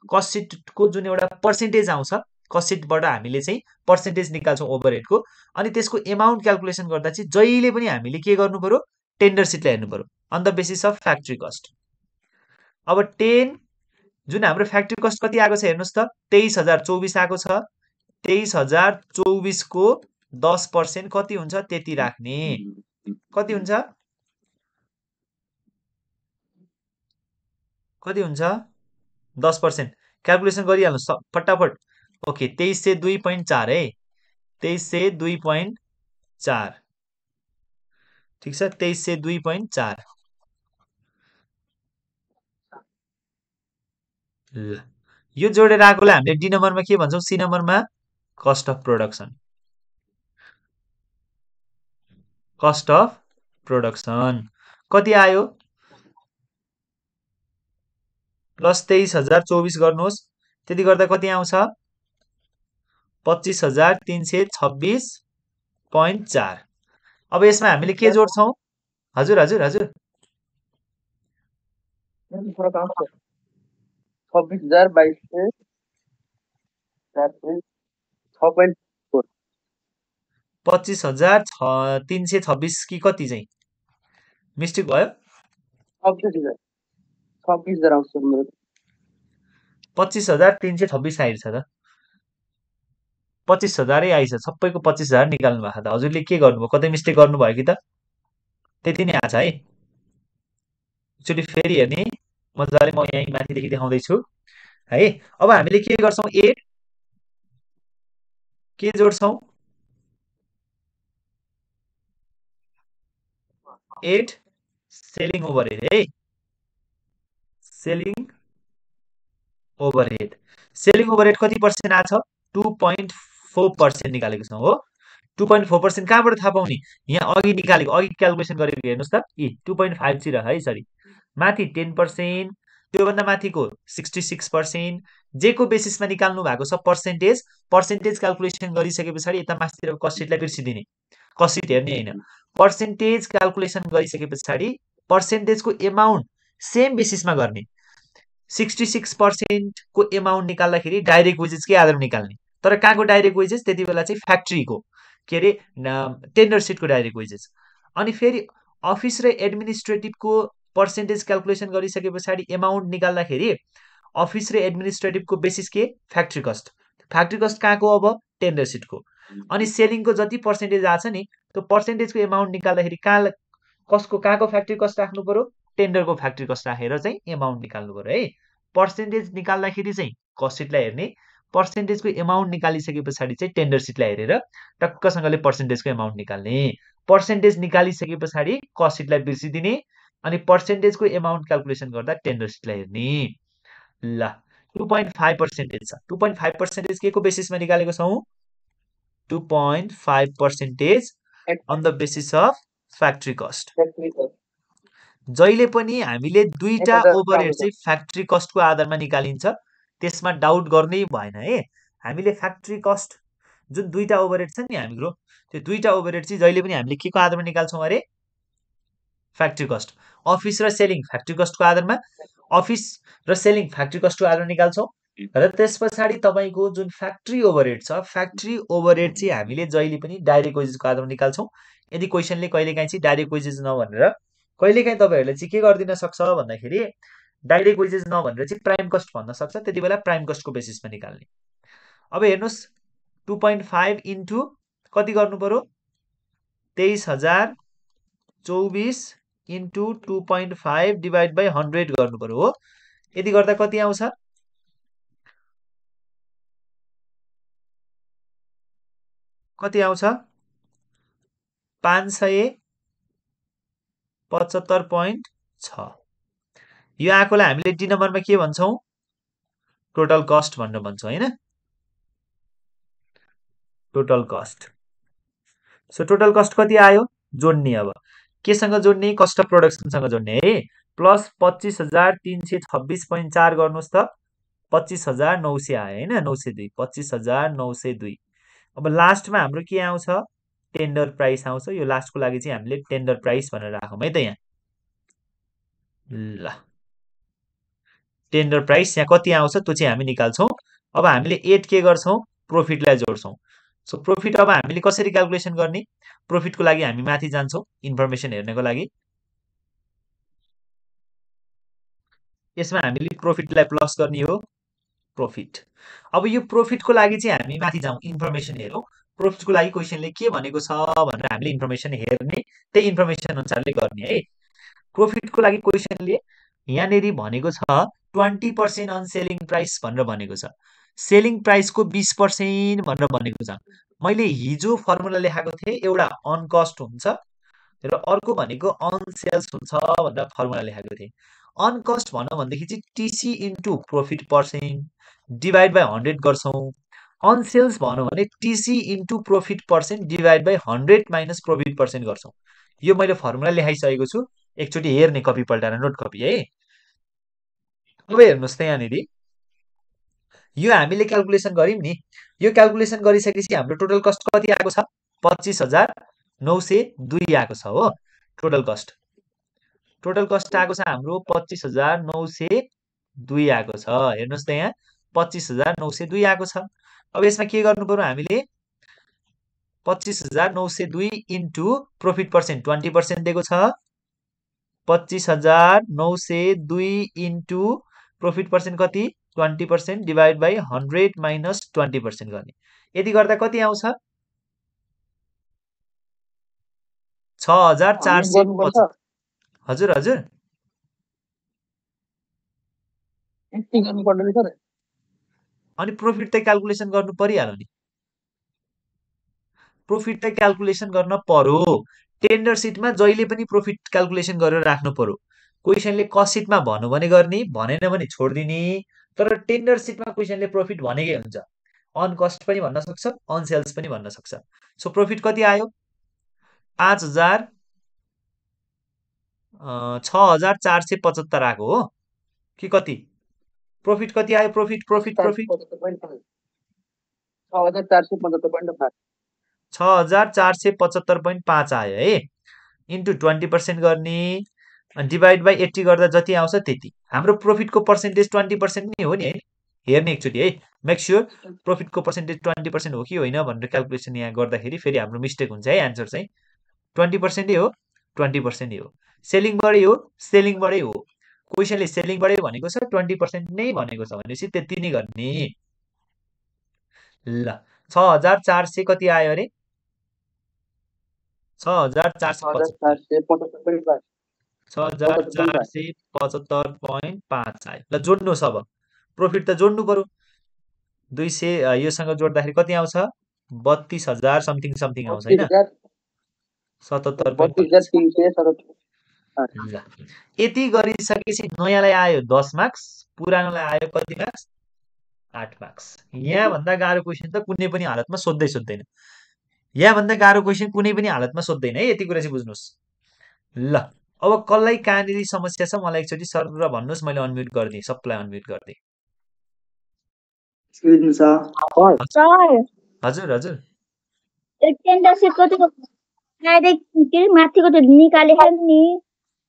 कस्ट सिटको जुन एउटा पर्सेन्टेज आउँछ, कस्ट सिटबाट हामीले चाहिँ पर्सेन्टेज निकाल्छौं ओभरहेडको, अनि त्यसको एमाउन्ट क्याल्कुलेसन गर्दा चाहिँ जहिले पनि हामीले के गर्नु पर्यो टेन्डर सिटलाई हेर्नु पर्यो on the basis of factory cost. अब 10 जुन हाम्रो फ्याक्ट्री कस्ट कति आएको छ हेर्नुस् त 23,024 आएको छ, 23,024 को 10% कति हुन्छ त्यति राख्ने, कति हुन्छ, कति हुन्छ 10% क्याल्कुलेसन गरिहाल्नुस् फटाफट। ओके 2302.4 है, 2302.4 ठीक छ, 2302.4। ल यो जोडेर आएकोलाई हामीले डी नम्बरमा के भन्छौं, सी नम्बरमा cost of production, cost of production कति आयो प्लस 23,024 गर्नुहोस्, त्यति गर्दा कति आउँछ 25,326.4। अब यसमा हामीले के जोड्छौं, हजुर हजुर हजुर 25,326 कि कति चाहिँ मिस्टेक भयो 26,000 26,000 आउँछ सर मेरो 25,326 आइछ त 25,000 आइछ सबैको 25,000 निकाल्नु भएको त हजुरले के गर्नुभयो कतै मिस्टेक गर्नुभयो कि त त्यति नै आछ है एकचोटि फेरि हेर्ने मजाले म यहीँ माथिदेखि देखाउँदैछु है अब हामीले के गर्छौँ 8 के जोड्छौँ 8 सेलिङ ओभरहेड है सेलिङ ओभरहेड सेलिङ ओभरहेड कति पर्सेन्ट आछ 2.4% निकालेको छौँ हो 2.4% कहाँबाट थाहा पाउने यहाँ अघि निकालेको अघि क्यालकुलेसन गरेको हेर्नुहोस् त 2.5 है सरी माथि 10% त्योभन्दा माथिको 66% जेको बेसिसमा निकाल्नु भएको छ पर्सेन्टेज क्यालकुलेसन गरिसके पछाडि यता माथितिर कस्ट सिटलाई बिर्सिदिने कस्ट सिट हेर्ने होइन पर्सेन्टेज क्यालकुलेसन गरिसके पछाडि पर्सेन्टेजको एमाउन्ट सेम बेसिसमा गर्ने 66% को एमाउन्ट निकाल्दाखेरि डाइरेक्ट वेजेसकै आधारमा निकाल्ने तर कहाँको डाइरेक्ट वेजेस त्यति बेला चाहिँ फ्याक्ट्रीको के अरे टेन्डर सिटको डाइरेक्ट वेजेस अनि फेरि अफिस र एडमिनिस्ट्रेटिभको पर्सेन्टेज क्यालकुलेसन गरिसके पछाडि एमाउन्ट निकाल्दाखेरि अफिस र एडमिनिस्ट्रेटिभको बेसिस के फ्याक्ट्री कस्ट कहाँको अब टेन्डर सिटको अनि सेलिङको जति पर्सेन्टेज आछ नि त्यो पर्सेन्टेजको एमाउन्ट निकाल्दाखेरि कहाँको फ्याक्ट्री कस्ट राख्नु पर्यो टेन्डरको फ्याक्ट्री कस्ट राखेर चाहिँ एमाउन्ट निकाल्नु पर्यो है पर्सेन्टेज निकाल्दाखेरि चाहिँ कस्ट सिटलाई हेर्ने पर्सेन्टेजको एमाउन्ट निकालिसके पछाडि चाहिँ टेन्डर सिटलाई हेरेर टक्कसँगले पर्सेन्टेजको एमाउन्ट निकाल्ने पर्सेन्टेज निकालिसके पछाडि कस्ट सिटलाई बिर्सिदिने अनि पर्सेन्टेजको एमाउन्ट क्यालकुलेसन गर्दा टेन्डर सिटलाई हेर्ने ल 2.5% छ 2.5% के को बेसिसमा निकालेको छौँ 2.5% on the basis of factory cost जहिले पनि हामीले दुईटा ओभरहेड चाहिँ फ्याक्ट्री कस्टको आधारमा निकालिन्छ त्यसमा डाउट गर्नै भएन है हामीले फ्याक्ट्री कस्ट जुन दुईटा ओभरहेड छ नि हाम्रो त्यो दुईटा ओभरहेड चाहिँ जहिले पनि हामीले के को आधारमा निकाल्छौँ अरे फ्याक्ट्री कस्ट अफिस र सेलिङ फ्याक्ट्री कस्टको आधारमा अफिस र सेलिङ फ्याक्ट्री कस्टको आधारमा निकाल्छौँ र त्यस पछाडि तपाईँको जुन फ्याक्ट्री ओभरहेड छ फ्याक्ट्री ओभरहेड चाहिँ हामीले जहिले पनि डाइरेक्ट वेजेसको आधारमा निकाल्छौँ यदि क्वेसनले कहिलेकाहीँ चाहिँ डाइरेक्ट वेजेस नभनेर कहिलेकाहीँ तपाईँहरूले चाहिँ के गरिदिन सक्छ भन्दाखेरि डाइरेक्ट वेजेस नभनेर चाहिँ प्राइम कस्ट भन्न सक्छ त्यति बेला प्राइम कस्टको बेसिसमा निकाल्ने अब हेर्नुहोस् 2.5 इन्टु कति गर्नु पर्यो 23,024 इन्टु 2.5 डिभाइड बाई 100 गर्नु पर्यो हो यदि गर्दा कति आउँछ कति आउँछ 575.6 यो आएकोलाई हामीले डी नम्बरमा के भन्छौँ टोटल कस्ट भनेर भन्छौँ हैन total cost so total cost कति आयो जोड्ने अब केसँग जोड्ने कस्ट अफ प्रोडक्सनसँग जोड्ने है प्लस 25,326.4 गर्नुहोस् त 25,900 आयो हैन 902 25,902 अब लास्टमा हाम्रो के आउँछ टेन्डर प्राइस आउँछ यो लास्टको लागि चाहिँ हामीले टेन्डर प्राइस भनेर राखौँ है त यहाँ ल टेन्डर प्राइस यहाँ कति आउँछ त्यो चाहिँ हामी निकाल्छौँ अब हामीले 8 के गर्छौँ प्रोफिटलाई जोड्छौँ सो प्रोफिट अब हामीले कसरी क्यालकुलेसन गर्ने प्रोफिटको लागि हामी माथि जान्छौँ इन्फर्मेसन हेर्नको लागि यसमा हामीले प्रोफिटलाई प्लस गर्ने हो प्रोफिट अब यो प्रोफिटको लागि चाहिँ हामी माथि जाउँ इन्फर्मेसन हेरौँ प्रोफिटको लागि क्वेसनले के भनेको छ भनेर हामीले इन्फर्मेसन हेर्ने त्यही इन्फर्मेसन अनुसारले गर्ने है प्रोफिटको लागि क्वेसनले यहाँनेरि भनेको छ 20% अन सेलिङ प्राइस भनेर भनेको छ सेलिङ प्राइसको 20% भनेर भनेको छ मैले हिजो फर्मुला लेखाएको थिएँ एउटा अन कस्ट हुन्छ र अर्को भनेको अन सेल्स हुन्छ भनेर फर्मुला लेखाएको थिएँ अन कस्ट भनौँ भनेदेखि चाहिँ TC into profit percent divide by 100 गर्छौँ अन सेल्स भनौँ भने TC into profit percent divide by 100 minus profit percent गर्छौँ यो मैले फर्मुला लेखाइसकेको छु एकचोटि हेर्ने कपी पल्टाएर नोट कपी है अब हेर्नुहोस् त यहाँनिर यो हामीले क्यालकुलेसन गऱ्यौँ नि यो क्यालकुलेसन गरिसकेपछि हाम्रो टोटल कस्ट कति आएको छ 25,902 आएको छ हो टोटल कस्ट आएको छ हाम्रो 25,902 आएको छ हेर्नुहोस् त यहाँ 25,902 आएको छ अब यसमा के गर्नु पर्यो हामीले 25,902 इन्टु प्रोफिट पर्सेन्ट 20% दिएको छ 25,902 इन्टु प्रफिट पर्सेन्ट कति 20% डिभाइड बाई 100 माइनस 20% गर्ने। यति गर्दा कति आउँछ 6,475। हजुर हजुर अनि प्रफिट त क्याल्कुलेसन गर्नु परिहाल्यो नि। प्रफिट त क्याल्कुलेसन गर्न पर्यो। टेन्डर सिटमा जहिले पनि प्रफिट क्याल्कुलेसन गरेर राख्नु पर्यो। क्वेसनले कस्ट सिटमा भन्नु भने गर्ने, भनेन भने छोडिदिने। तर टेन्डर सिटमा क्वेसनले प्रफिट भनेकै हुन्छ। अन कस्ट पनि भन्न सक्छ, अन सेल्स पनि भन्न सक्छ। सो प्रफिट कति आयो 6,475 आएको हो कि कति? प्रफिट कति आयो? प्रफिट 6,475.5 आयो है। इन्टु 20% गर्ने डिभाइड बाई 80 गर्दा जति आउँछ त्यति। हाम्रो प्रफिटको पर्सेन्टेज 20% नै हो नि है। हेर्ने एकचोटि है, मेक स्योर प्रफिटको पर्सेन्टेज 20% हो कि होइन भनेर क्याल्कुलेसन यहाँ गर्दाखेरि फेरि हाम्रो मिस्टेक हुन्छ है। एन्सर चाहिँ 20% हो, 20% हो। सेलिङबाटै हो, सेलिङबाटै हो। क्वेसनले सेलिङबाटै भनेको छ, 20% नै भनेको छ भनेपछि त्यति नै गर्ने। ल 6,400 कति आयो अरे 6,475.5 आयो। ल जोड्नुहोस् अब प्रफिट त जोड्नु पर्यो। 200 योसँग जोड्दाखेरि कति आउँछ 32,000 समथिङ समथिङ आउँछ होइन 77.5। यति गरिसकेपछि नयाँलाई आयो 10 मार्क्स, पुरानोलाई आयो कति मार्क्स 8 मार्क्स। यहाँभन्दा गाह्रो क्वेसन त कुनै पनि हालतमा सोध्दैन। यहाँभन्दा गाह्रो क्वेसन कुनै पनि हालतमा सोध्दैन है। यति कुरा चाहिँ बुझ्नुहोस्। ल अब कसलाई कहाँनिर समस्या छ मलाई एकचोटि सर र भन्नुहोस्, मैले अनम्युट गरिदिएँ, सबलाई अनम्युट गरिदिएँ। हजुर हजुर माथिको निकालेको नि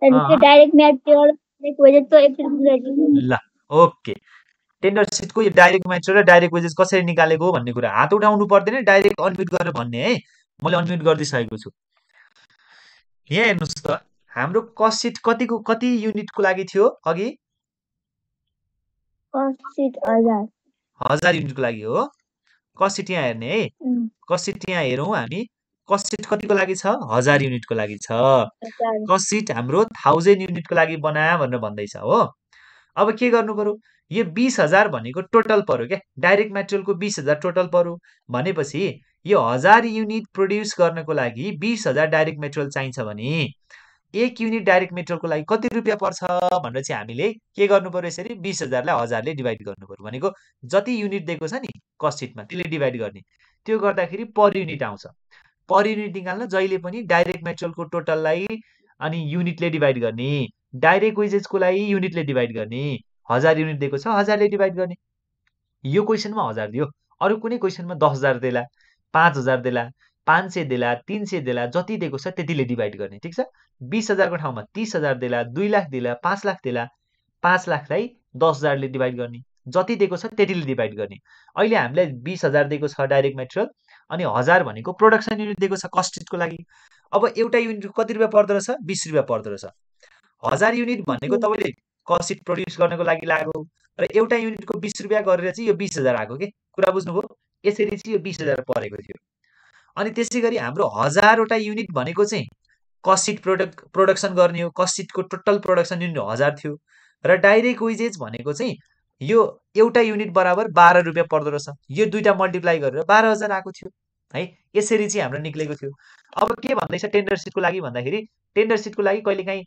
डाइरेक्ट म्याटेरियल ल ओके। टेन्डर सिटको यो डाइरेक्ट मेटेरियल र डाइरेक्ट वेजेस कसरी निकालेको भन्ने कुरा हात उठाउनु पर्दैन, डाइरेक्ट अनम्युट गरेर भन्ने है। मैले अनम्युट गरिदिइसकेको छु। यहाँ हेर्नुहोस् त हाम्रो कस्ट सिट कति युनिटको लागि थियो अघि 1000 युनिटको लागि हो। कस्ट सिट यहाँ हेर्ने है, कस्ट सिट यहाँ हेरौँ हामी। कस्ट सिट कतिको लागि छ 1000 युनिटको लागि छ। कस्ट सिट हाम्रो 1000 युनिटको लागि बना भनेर भन्दैछ हो। अब के गर्नु पर्यो, यो 20,000 भनेको टोटल पर्यो क्या, डाइरेक्ट मेटेरियलको 20,000 टोटल पर्यो भनेपछि यो 1000 युनिट प्रोड्युस गर्नको लागि 20,000 डाइरेक्ट मेटेरियल चाहिन्छ भने 1 युनिट डाइरेक्ट मेटेरियलको लागि कति रुपियाँ पर्छ भनेर चाहिँ हामीले के गर्नु पर्यो, यसरी 20,000लाई 1000ले डिभाइड गर्नु पर्यो। भनेको जति युनिट दिएको छ नि कस्ट सिटमा त्यसले डिभाइड गर्ने। त्यो गर्दाखेरि पर युनिट आउँछ। पर युनिट निकाल्न जहिले पनि डाइरेक्ट मेटेरियलको टोटललाई अनि युनिटले डिभाइड गर्ने, डाइरेक्ट वेजेसको लागि युनिटले डिभाइड गर्ने। 1000 युनिट दिएको छ 1000ले डिभाइड गर्ने। यो क्वेसनमा 1000 दियो, अरू कुनै क्वेसनमा 10,000 देला, 5,000 देला, 500 देला, 300 देला, जति दिएको छ त्यतिले डिभाइड गर्ने। ठिक छ। 20,000को ठाउँमा 30,000 देला, 2 लाख देला, 5 लाख देला, 5 लाखलाई 10,000ले डिभाइड गर्ने, जति दिएको छ त्यतिले डिभाइड गर्ने। अहिले हामीलाई 20,000 दिएको छ डाइरेक्ट मेटेरियल अनि 1000 भनेको प्रोडक्सन युनिट दिएको छ कस्ट सिटको लागि। अब एउटा युनिटको कति रुपियाँ पर्दो रहेछ 20 रुपियाँ पर्दो रहेछ। 1000 युनिट भनेको तपाईँले कस्ट सिट प्रोड्युस गर्नको लागि लाग्यो र एउटा युनिटको 20 रुपियाँ गरेर चाहिँ यो 20,000 आएको के कुरा बुझ्नुभयो। यसरी चाहिँ यो 20,000 परेको थियो। अनि त्यसै गरी हाम्रो 1000वटा युनिट भनेको चाहिँ कस्ट सिट प्रोडक्सन गर्ने हो। कस्ट सिटको टोटल प्रोडक्सन युनिट 1000 थियो र डाइरेक्ट वेजेस भनेको चाहिँ यो एउटा युनिट बराबर 12 रुपियाँ पर्दो रहेछ। यो दुईटा मल्टिप्लाई गरेर 12,000 आएको थियो है। यसरी चाहिँ हाम्रो निक्लेको थियो। अब के भन्दैछ टेन्डर सिटको लागि भन्दाखेरि, टेन्डर सिटको लागि कहिलेकाहीँ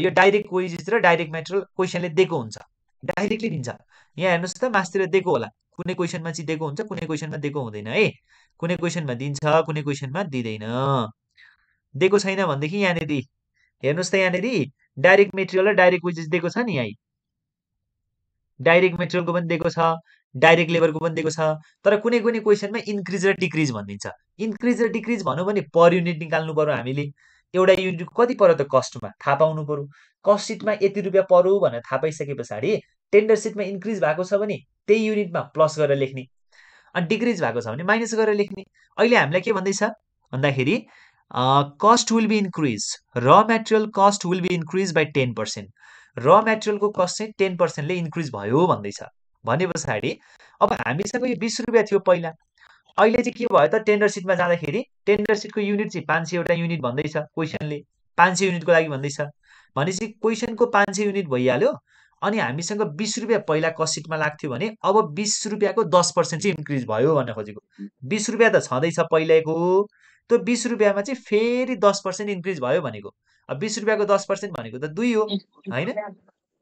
यो डाइरेक्ट वेजेस र डाइरेक्ट मेटेरियल क्वेसनले दिएको हुन्छ, डाइरेक्टली दिन्छ। यहाँ हेर्नुहोस् त मास्तिर दिएको होला, कुनै क्वेसनमा चाहिँ दिएको हुन्छ, कुनै क्वेसनमा दिएको हुँदैन है। कुनै क्वेसनमा दिन्छ, कुनै क्वेसनमा दिँदैन। दिएको छैन भनेदेखि यहाँनिर हेर्नुहोस् त, यहाँनिर डाइरेक्ट मेटेरियल र डाइरेक्ट वेजेस दिएको छ नि। यहाँ डाइरेक्ट मेटेरियलको पनि दिएको छ, डाइरेक्ट लेबरको पनि दिएको छ। तर कुनै कुनै क्वेसनमा इन्क्रिज र डिक्रिज भनिदिन्छ। इन्क्रिज र डिक्रिज भनौँ भने पर युनिट निकाल्नु पर्यो हामीले। एउटा युनिट कति पर्यो त कस्टमा थाहा पाउनु पर्यो। कस्ट सिटमा यति रुपियाँ पर्यो भनेर थाहा पाइसके पछाडि टेन्डर सिटमा इन्क्रिज भएको छ भने त्यही युनिटमा प्लस गरेर लेख्ने, अनि डिक्रिज भएको छ भने माइनस गरेर लेख्ने। अहिले हामीलाई के भन्दैछ भन्दाखेरि cost will be increased. Raw material cost will be increased by 10%. Raw material को cost चाहिँ 10% ले increase भयो भन्दैछ। भने पछाडि अब हामीसँग यो 20 रुपियाँ थियो पहिला, अहिले चाहिँ के भयो त टेन्डर सिटमा जाँदाखेरि टेन्डर सिटको युनिट चाहिँ 500 वटा युनिट भन्दैछ क्वेसनले, 500 युनिटको लागि भन्दैछ। भनेपछि क्वेसनको 500 युनिट भइहाल्यो, अनि हामीसँग 20 रुपियाँ पहिला कस्ट सिटमा लाग्थ्यो भने अब 20 रुपियाँको 10% चाहिँ इन्क्रिज भयो भन्न खोजेको। 20 रुपियाँ त छँदैछ पहिलेको, त्यो 20 रुपियाँमा चाहिँ फेरि 10% इन्क्रिज भयो भनेको। अब 20 रुपियाँको 10% भनेको त 2 हो हैन,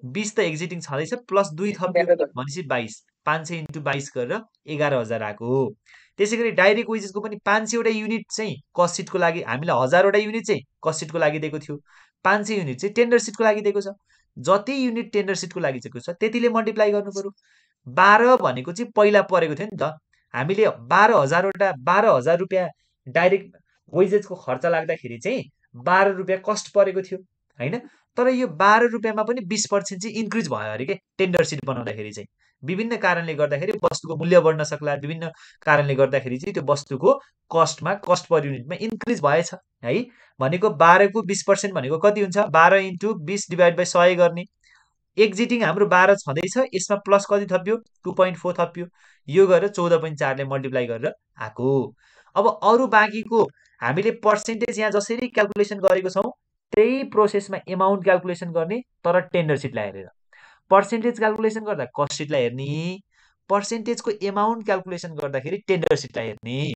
20 त एक्जिटिङ छँदैछ प्लस 2 थप्यो भनेपछि 22, 500 इन्टु 22 गरेर 11,000 आएको हो। त्यसै गरी डाइरेक्ट वेजेसको पनि 500 वटा युनिट चाहिँ कस्ट सिटको लागि हामीलाई 1000 वटा युनिट चाहिँ कस्ट सिटको लागि दिएको थियो, 500 युनिट चाहिँ टेन्डर सिटको लागि दिएको छ। जति युनिट टेन्डर सिटको लागि दिएको छ त्यतिले मल्टिप्लाई गर्नु पर्यो। 12 भनेको चाहिँ पहिला परेको थियो नि त, हामीले 12,000 वटा 12,000 रुपियाँ डाइरेक्ट वेजेसको खर्च लाग्दाखेरि चाहिँ 12 रुपियाँ कस्ट परेको थियो हैन। तर यो 12 रुपियाँमा पनि 20% चाहिँ इन्क्रिज भयो अरे के टेन्डर सिट बनाउँदाखेरि चाहिँ। विभिन्न कारणले गर्दाखेरि वस्तुको मूल्य बढ्न सक्ला, विभिन्न कारणले गर्दाखेरि चाहिँ त्यो वस्तुको कस्टमा कस्ट पर युनिटमा इन्क्रिज भएछ है। भनेको 12 को 20% भनेको कति हुन्छ, 12 इन्टु 20 डिभाइड बाई 100 गर्ने। एक्जिटिङ हाम्रो 12 छँदैछ, यसमा प्लस कति थप्यो 2.4 थप्यो, यो गरेर 14.4 ले मल्टिप्लाई गरेर आएको। अब अरू बाँकीको हामीले पर्सेन्टेज यहाँ जसरी क्याल्कुलेसन गरेको छौँ त्यही प्रोसेसमा एमाउन्ट क्याल्कुलेसन गर्ने, तर टेन्डर सिटलाई हेरेर। पर्सेन्टेज क्याल्कुलेसन गर्दा कस्ट सिटलाई हेर्ने, पर्सेन्टेजको एमाउन्ट क्याल्कुलेसन गर्दाखेरि टेन्डर सिटलाई हेर्ने।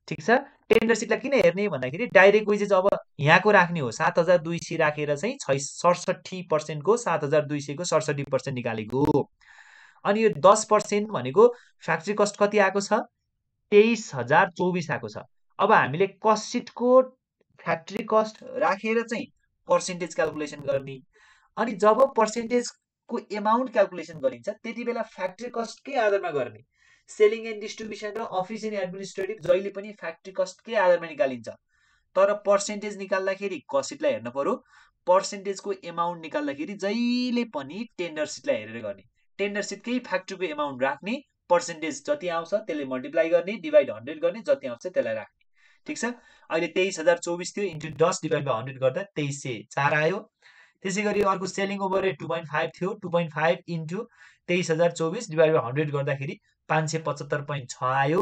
ठिक छ, टेन्डर सिटलाई किन हेर्ने भन्दाखेरि डाइरेक्ट वेजेस अब यहाँको राख्ने हो 7,200 राखेर चाहिँ 67% को 7,200 को 67% निकालेको। अनि यो 10% भनेको फ्याक्ट्री कस्ट कति आएको छ 23,024 आएको छ। अब हामीले कस्ट सिटको फ्याक्ट्री कस्ट राखेर चाहिँ पर्सेन्टेज क्याल्कुलेसन गर्ने। अनि जब पर्सेन्टेजको एमाउन्ट क्याल्कुलेसन गरिन्छ त्यति बेला फ्याक्ट्री कस्टकै आधारमा गर्ने। सेलिङ एन्ड डिस्ट्रिब्युसन र अफिस एन्ड एडमिनिस्ट्रेटिभ जहिले पनि फ्याक्ट्री कस्टकै आधारमा निकालिन्छ। तर पर्सेन्टेज निकाल्दाखेरि कस्ट सिटलाई हेर्न पर्यो, पर्सेन्टेजको एमाउन्ट निकाल्दाखेरि जहिले पनि टेन्डर सिटलाई हेरेर गर्ने। टेन्डर सिटकै फ्याक्ट्रीको एमाउन्ट राख्ने, पर्सेन्टेज जति आउँछ त्यसले मल्टिप्लाई गर्ने, डिभाइड 100 गर्ने, जति आउँछ त्यसलाई राख्ने। ठिक छ, अहिले 23,024 थियो इन्टु 10 डिभाइड बाई 100 गर्दा 2304 आयो। त्यसै गरी अर्को सेलिङ ओभरहेड 2.5 थियो, 2.5 इन्टु 23,024 डिभाइड बाई 100 गर्दाखेरि 575.6 आयो।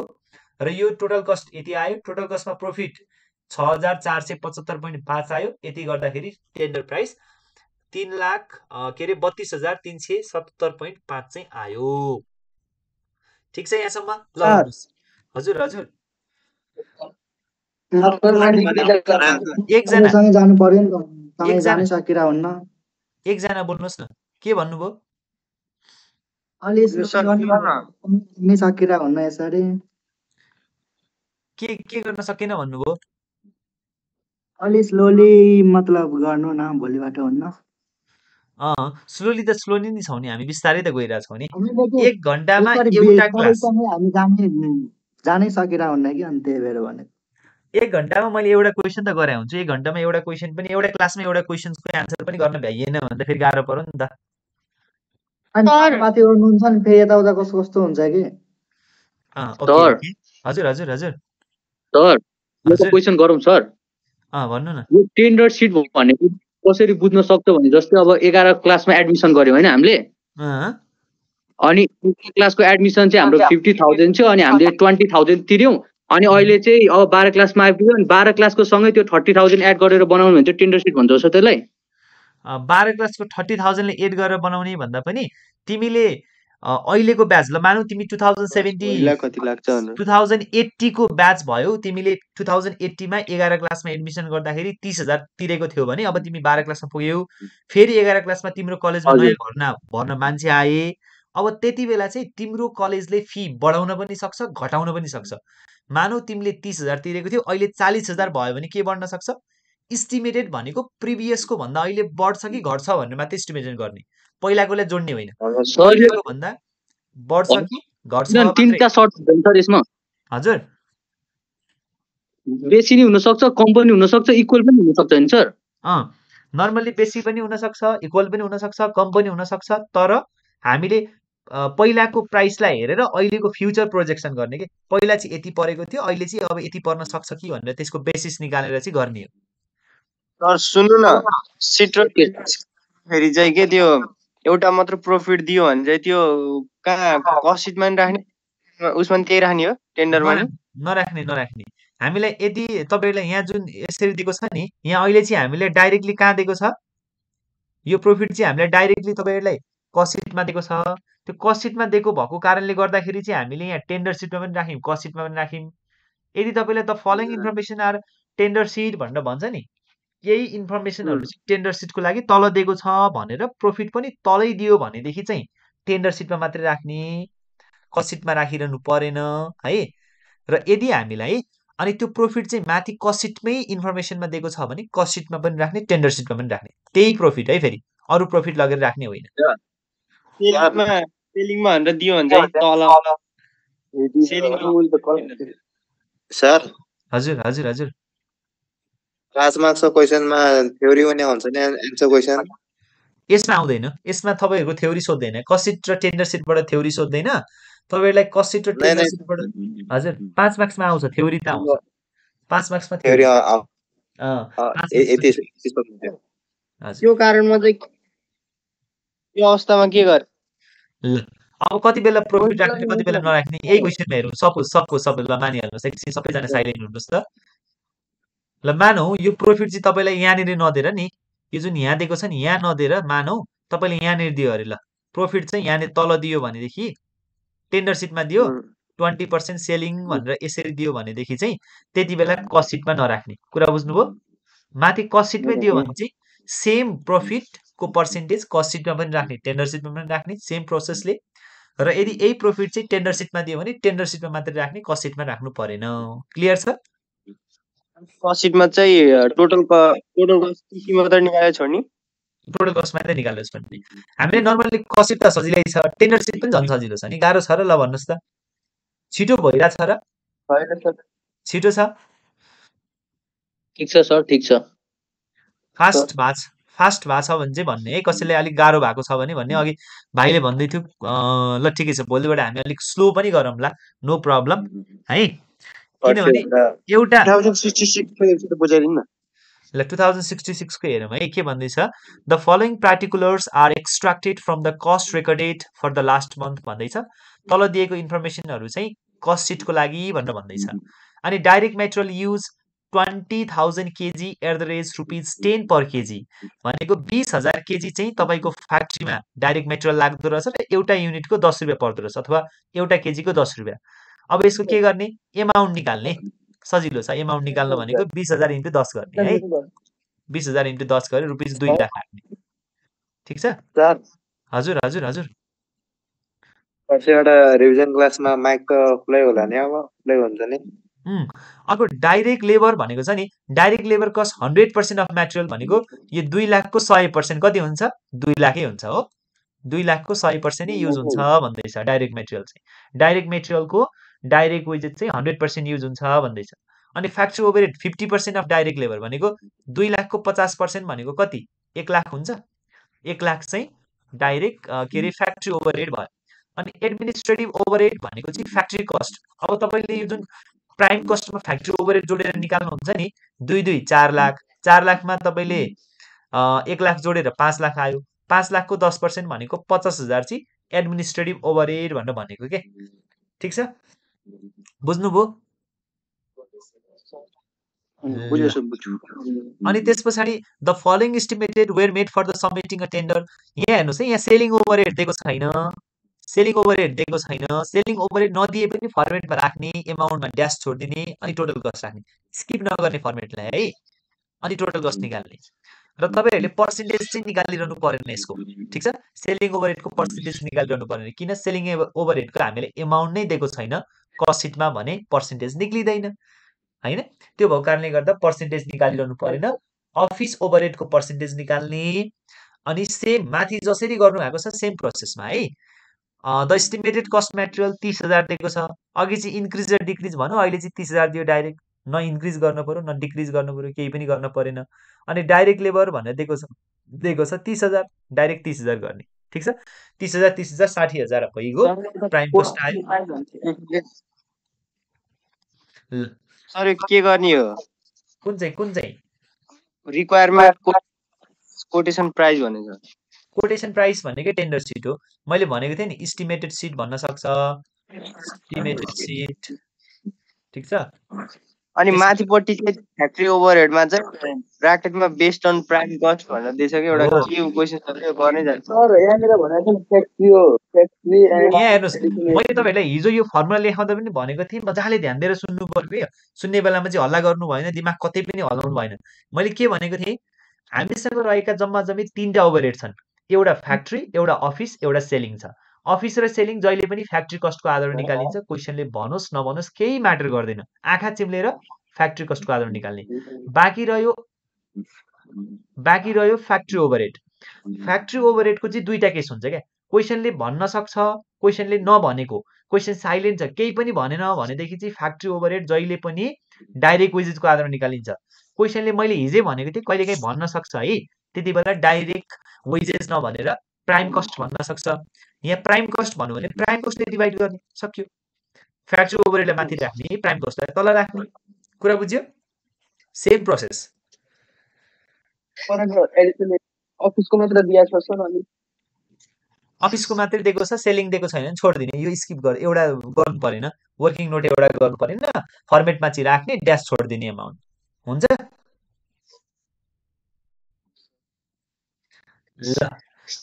र यो टोटल कस्ट यति आयो। टोटल कस्टमा प्रफिट 6,475.5 आयो। यति गर्दाखेरि टेन्डर प्राइस 32,370.5 चाहिँ आयो। ठिक छ यहाँसम्म? ल हजुर हजुर एकजना जानु पर्यो नि त, जानै सकिरा हुन्न। एकजना बोल्नुहोस् न, के भन्नुभयो? अलि सकिरा हुन्न यसरी। के गर्न सकेन भन्नुभयो? अलि स्लोली मतलब गर्नु न, भोलिबाट हुन्न। स्लोली त स्लोली नै छौ नि, हामी बिस्तारै त गइरहेछौँ नि। 1 घण्टामा एउटा क्लास हामी जानै सकिरा हुन्न कि, अनि त्यही भएर भने 1 घण्टामा मैले एउटा क्वेसन त गरे हुन्छु। 1 घण्टामा एउटा क्वेसन पनि, एउटा क्लासमा एउटा क्वेसनको एन्सर पनि गर्न भ्याइएन भने त फेरि गाह्रो पर्यो नि त। अनि माथि गर्नुहुन्छ नि फेरि यताउता कस्तो कस्तो हुन्छ कि। हजुर हजुर हजुर सर यो क्वेसन गरौँ सर? भन्नु न। यो टेन्डर सिट भनेको कसरी बुझ्न सक्छ भने जस्तै अब 11 क्लासमा एडमिसन गर्यौँ हैन हामीले, अनि क्लासको एडमिसन चाहिँ हाम्रो 50,000 थियो, अनि हामीले 20,000 तिर्यौँ। अनि अहिले चाहिँ अब 12 क्लासमा आइपुग्यो, अनि 12 क्लासको सँगै त्यो 30,000 एड गरेर बनाउनु भने चाहिँ टेन्डर सिट भन्छ जस्तो त्यसलाई। 12 क्लासको 30,000 ले एड गरेर बनाउने भन्दा पनि तिमीले अहिलेको ब्याच, ल मानौ तिमी 2080 को ब्याच भयो, तिमीले 2080 मा 11 क्लासमा एडमिसन गर्दाखेरि 30,000 तिरेको थियो भने अब तिमी 12 क्लासमा पुग्यौ, फेरि 11 क्लासमा तिम्रो कलेजमा नयाँ भर्न मान्छे आए। अब त्यति बेला चाहिँ तिम्रो कलेजले फी बढाउन पनि सक्छ, घटाउन पनि सक्छ। मानौ तिमीले 30,000 तिरेको थियो, अहिले 40,000 भयो भने के बढ्न सक्छ? इस्टिमेटेड भनेको प्रिभियसको भन्दा अहिले बढ्छ कि घट्छ भनेर मात्रै इस्टिमेसन गर्ने, पहिलाकोलाई जोड्ने होइन। पहिलाको भन्दा बढ्छ कि घट्छ? तीनटा सर्ट हुन्छ सर यसमा। हजुर, बेसी नि हुन सक्छ, कम पनि हुन सक्छ, इक्वल पनि हुन सक्छ नि सर? नर्मली बेसी पनि हुन सक्छ, इक्वल पनि हुन सक्छ, कम पनि हुन सक्छ। तर हामीले पहिलाको प्राइसलाई हेरेर अहिलेको फ्युचर प्रोजेक्सन गर्ने के पहिला चाहिँ यति परेको थियो अहिले चाहिँ अब यति पर्न सक्छ कि भनेर त्यसको बेसिस निकालेर चाहिँ गर्ने हो सर सुन्नु न सिट्रो फेरि चाहिँ के त्यो एउटा मात्र प्रॉफिट दियो भने चाहिँ त्यो कहाँ कस्ट सिटमा नि राख्ने उसमा नि त्यही राख्ने हो टेन्डरमा नि नराख्ने नराख्ने हामीलाई यदि तपाईँलाई यहाँ जुन यसरी दिएको छ नि यहाँ अहिले चाहिँ हामीले डाइरेक्टली कहाँ दिएको छ यो प्रॉफिट चाहिँ हामीले डाइरेक्टली तपाईँहरूलाई कस्ट सिटमा दिएको छ त्यो कस्ट सिटमा दिएको भएको कारणले गर्दाखेरि चाहिँ हामीले यहाँ टेन्डर सिटमा पनि राख्यौँ कस्ट सिटमा पनि राख्यौँ यदि तपाईँलाई the following information are tender sheet भनेर भन्छ नि यही इन्फर्मेसनहरू चाहिँ टेन्डर सिटको लागि तल दिएको छ भनेर प्रॉफिट पनि तलै दियो भनेदेखि चाहिँ टेन्डर सिटमा मात्रै राख्ने कस्ट सिटमा राखिरहनु परेन है र यदि हामीलाई अनि त्यो प्रॉफिट चाहिँ माथि कस्ट सिटमै इन्फर्मेसनमा दिएको छ भने कस्ट सिटमा पनि राख्ने टेन्डर सिटमा पनि राख्ने त्यही प्रॉफिट है फेरि अरू प्रॉफिट लगेर राख्ने होइन सेलिङमा भनेर दियो भने चाहिँ तल सर हजुर हजुर हजुर 5 मार्क्सको क्वेसनमा थ्योरी पनि आउँछ नि एन्सर क्वेसन यसमा आउँदैन यसमा तपाईँहरूको थ्योरी सोध्दैन कस्ट सिट र टेन्डर सिटबाट थ्योरी सोध्दैन तपाईँहरूलाई कस्ट सिट र टेन्डर सिटबाट हजुर 5 मार्क्समा आउँछ थ्योरी त आउँछ 5 मार्क्समा थ्योरी त्यो कारणमा चाहिँ यो अवस्थामा के गर ल अब कति बेला प्रॉफिट राख्ने कति बेला नराख्ने यही क्वेसनमा हेरौँ सपोज सबैलाई मानिहाल्नुहोस् एकछिन सबैजना साइलेन्ट हुनुहोस् त ल मानौ यो प्रॉफिट चाहिँ तपाईँलाई यहाँनिर नदिएर नि यो जुन यहाँ दिएको छ नि यहाँ नदिएर मानौ तपाईँले यहाँनिर दियो अरे ल प्रॉफिट चाहिँ यहाँनिर तल दियो भनेदेखि टेन्डर सिटमा दियो 20% सेलिङ भनेर यसरी दियो भनेदेखि चाहिँ त्यति बेला कस्ट सिटमा नराख्ने कुरा बुझ्नुभयो माथि कस्ट सिटमै दियो भने चाहिँ सेम प्रॉफिटको पर्सेन्टेज कस्ट सिटमा पनि राख्ने टेन्डर सिटमा पनि राख्ने सेम प्रोसेसले र यदि यही प्रॉफिट चाहिँ टेन्डर सिटमा दियो भने टेन्डर सिटमा मात्रै राख्ने कस्ट सिटमा राख्नु परेन क्लियर छ कस्ट सिटमा चाहिँ टोटल कस्ट मात्र निकालेर छोड्ने टोटल कस्ट मात्रै निकाल्नुहोस् भन्ने हामीले नर्मली कस्ट सिट त सजिलै छ टेन्डर सिट पनि झन् सजिलो छ नि गाह्रो छ र ल भन्नुहोस् त छिटो भइरहेछ र छिटो छ ठिक छ सर ठिक छ फास्ट भएको छ भने चाहिँ भन्ने है कसैले अलिक गाह्रो भएको छ भने भन्ने अघि भाइले भन्दै थियो ल ठिकै छ भोलिबाट हामी अलिक स्लो पनि गरौँला नो प्रब्लम है किनभने एउटा ल 2066 को हेरौँ है के भन्दैछ the following particulars are extracted from the cost recorded for the last month भन्दैछ तल दिएको इन्फर्मेसनहरू चाहिँ कस्ट सिटको लागि भनेर भन्दैछ अनि direct material use 20,000 KG at the rate ₹10 per KG भनेको 20,000 केजी चाहिँ तपाईँको फ्याक्ट्रीमा डाइरेक्ट मेटेरियल लाग्दो रहेछ र एउटा युनिटको 10 रुपियाँ पर्दो रहेछ अथवा एउटा केजीको 10 रुपियाँ अब यसको के गर्ने एमाउन्ट निकाल्ने सजिलो छ एमाउन्ट निकाल्नु भनेको 20,000 × 10 गर्ने है 20,000 × 10 गरे ₹2 लाख लाग्ने ठिक छ हजुर हजुर हजुर एउटा रिभिजन क्लासमा माइक त खुलै होला नि अब खुलै हुन्छ नि अब डाइरेक्ट लेबर भनेको छ नि direct labour cost 100% of material भनेको यो 2 लाखको 100% कति हुन्छ 2 लाखै हुन्छ हो 2 लाखको 100% नै युज हुन्छ भन्दैछ डाइरेक्ट मेटेरियल चाहिँ डाइरेक्ट मेटेरियलको डाइरेक्ट वेजेस चाहिँ 100% युज हुन्छ भन्दैछ अनि factory overhead 50% of direct labour भनेको 2 लाखको 50% भनेको कति 1 लाख हुन्छ 1 लाख चाहिँ डाइरेक्ट के अरे फ्याक्ट्री ओभरहेड भयो अनि एडमिनिस्ट्रेटिभ ओभरहेड भनेको चाहिँ फ्याक्ट्री कस्ट अब तपाईँले यो जुन प्राइम कस्टमा फ्याक्ट्री ओभरहेड जोडेर निकाल्नुहुन्छ नि 2 4 लाख 4 लाखमा तपाईँले 1 लाख जोडेर 5 लाख आयो 5 लाखको 10% भनेको 50,000 चाहिँ एडमिनिस्ट्रेटिभ ओभरहेड भनेर भनेको के ठिक छ बुझ्नुभयो अनि त्यस पछाडि the following estimated were made for the submitting a tender यहाँ हेर्नुहोस् है यहाँ सेलिङ ओभरहेड दिएको छैन सेलिङ ओभरहेड दिएको छैन सेलिङ ओभरहेड नदिए पनि फर्मेटमा राख्ने एमाउन्टमा ड्यास छोडिदिने अनि टोटल कस्ट राख्ने स्किप नगर्ने फर्मेटलाई है अनि टोटल कस्ट निकाल्ने र तपाईँहरूले पर्सेन्टेज चाहिँ निकालिरहनु परेन यसको ठिक छ सेलिङ ओभरहेडको पर्सेन्टेज निकालिरहनु परेन किन सेलिङ ओभरहेडको हामीले एमाउन्ट नै दिएको छैन कस्ट सिटमा भने पर्सेन्टेज निक्लिँदैन हैन त्यो भएको कारणले गर्दा पर्सेन्टेज निकालिरहनु परेन अफिस ओभरहेडको पर्सेन्टेज निकाल्ने अनि सेम माथि जसरी गर्नु भएको छ सेम प्रोसेसमा है द एस्टिमेटेड कस्ट मटेरियल 30,000 दिएको छ अघि चाहिँ इन्क्रिज र डिक्रिज भन्यो अहिले चाहिँ 30,000 दियो डाइरेक्ट न इन्क्रिज गर्नु पर्यो न डिक्रिज गर्नु पर्यो केही पनि गर्न परेन अनि डाइरेक्ट लेबर भनेर दिएको छ 30,000 डाइरेक्ट 30,000 गर्ने ठिक छ 30,000 30,000 60,000 भइगयो प्राइम कस्ट आयो ल, सर यो के गर्ने हो कुन चाहिँ रिक्वायरमेन्ट कोटेसन प्राइस भनेको कोटेसन प्राइस भनेकै टेन्डर सिट हो मैले भनेको थिएँ नि इस्टिमेटेड सिट भन्न सक्छ इस्टिमेटेड सिट ठिक छ अनि माथिपट्टि चाहिँ फ्याक्ट्री ओभरहेडमा चाहिँ ब्राकेटमा बेस्ड अन प्राइम कस्ट भनेर दिएछ कि एउटा हो। के क्वेसन छ त्यो गर्नै जान्छ सर यहाँनिर भनेको फ्याक्ट्री हो फ्याक्ट्री यहाँ हेर्नुहोस् मैले तपाईँहरूलाई हिजो यो फर्मुला लेखाउँदा पनि भनेको थिएँ मजाले ध्यान दिएर सुन्नु पर्यो है सुन्ने बेलामा चाहिँ हल्ला गर्नु भएन दिमाग कतै पनि हल्लाउनु भएन मैले के भनेको थिएँ हामीसँग रहेका जम्मा जम्मी 3टा ओभरहेड छन् एउटा फ्याक्ट्री एउटा अफिस एउटा सेलिङ छ अफिस र सेलिङ जहिले पनि फ्याक्ट्री कस्टको आधारमा निकालिन्छ क्वेसनले भनोस् नभनोस् केही म्याटर गर्दैन आँखा चिम्लेर फ्याक्ट्री कस्टको आधारमा निकाल्ने बाँकी रह्यो फ्याक्ट्री ओभरहेड फ्याक्ट्री ओभरहेडको चाहिँ दुईटा केस हुन्छ क्या क्वेसनले भन्न सक्छ क्वेसनले नभनेको क्वेसन साइलेन्ट छ केही पनि भनेन भनेदेखि चाहिँ फ्याक्ट्री ओभरहेड जहिले पनि डाइरेक्ट वेजेसको आधारमा निकालिन्छ क्वेसनले मैले हिजै भनेको थिएँ कहिलेकाहीँ भन्न सक्छ है त्यति बेला डाइरेक्ट वेजेस नभनेर प्राइम कस्ट भन्न सक्छ यहाँ प्राइम कस्ट भन्नु भने प्राइम कस्टले डिभाइड गर्ने सक्यो फ्याक्ट्री ओभरहेडलाई माथि राख्ने प्राइम कस्टलाई तल राख्ने कुरा बुझ्यो सेम प्रोसेस अफिसको मात्र दिएको छ सर अनि अफिसको मात्रै दिएको छ सेलिङ दिएको छैन भने छोडिदिने यो स्किप गर एउटा गर्नु परेन वर्किङ नोट एउटा गर्नु परेन फर्मेटमा चाहिँ राख्ने ड्यास छोडिदिने एमाउन्ट हुन्छ ल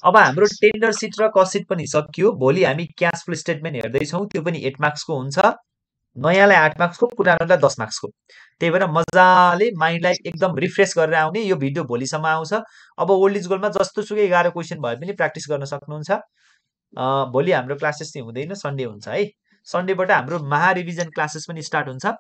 अब हाम्रो टेन्डर सिट र कस्ट सिट पनि सकियो भोलि हामी क्यास फ्लो स्टेटमेन्ट हेर्दैछौँ त्यो पनि 8 मार्क्सको हुन्छ नयाँलाई 8 मार्क्सको पुरानोलाई 10 मार्क्सको त्यही भएर मजाले माइन्डलाई एकदम रिफ्रेस गरेर आउने यो भिडियो भोलिसम्म आउँछ अब ओल्ड इज गोल्डमा जस्तो सुकै 11 क्वेसन भए पनि प्र्याक्टिस गर्न सक्नुहुन्छ भोलि हाम्रो क्लासेस चाहिँ हुँदैन सन्डे हुन्छ है सन्डेबाट हाम्रो महारिभिजन क्लासेस पनि स्टार्ट हुन्छ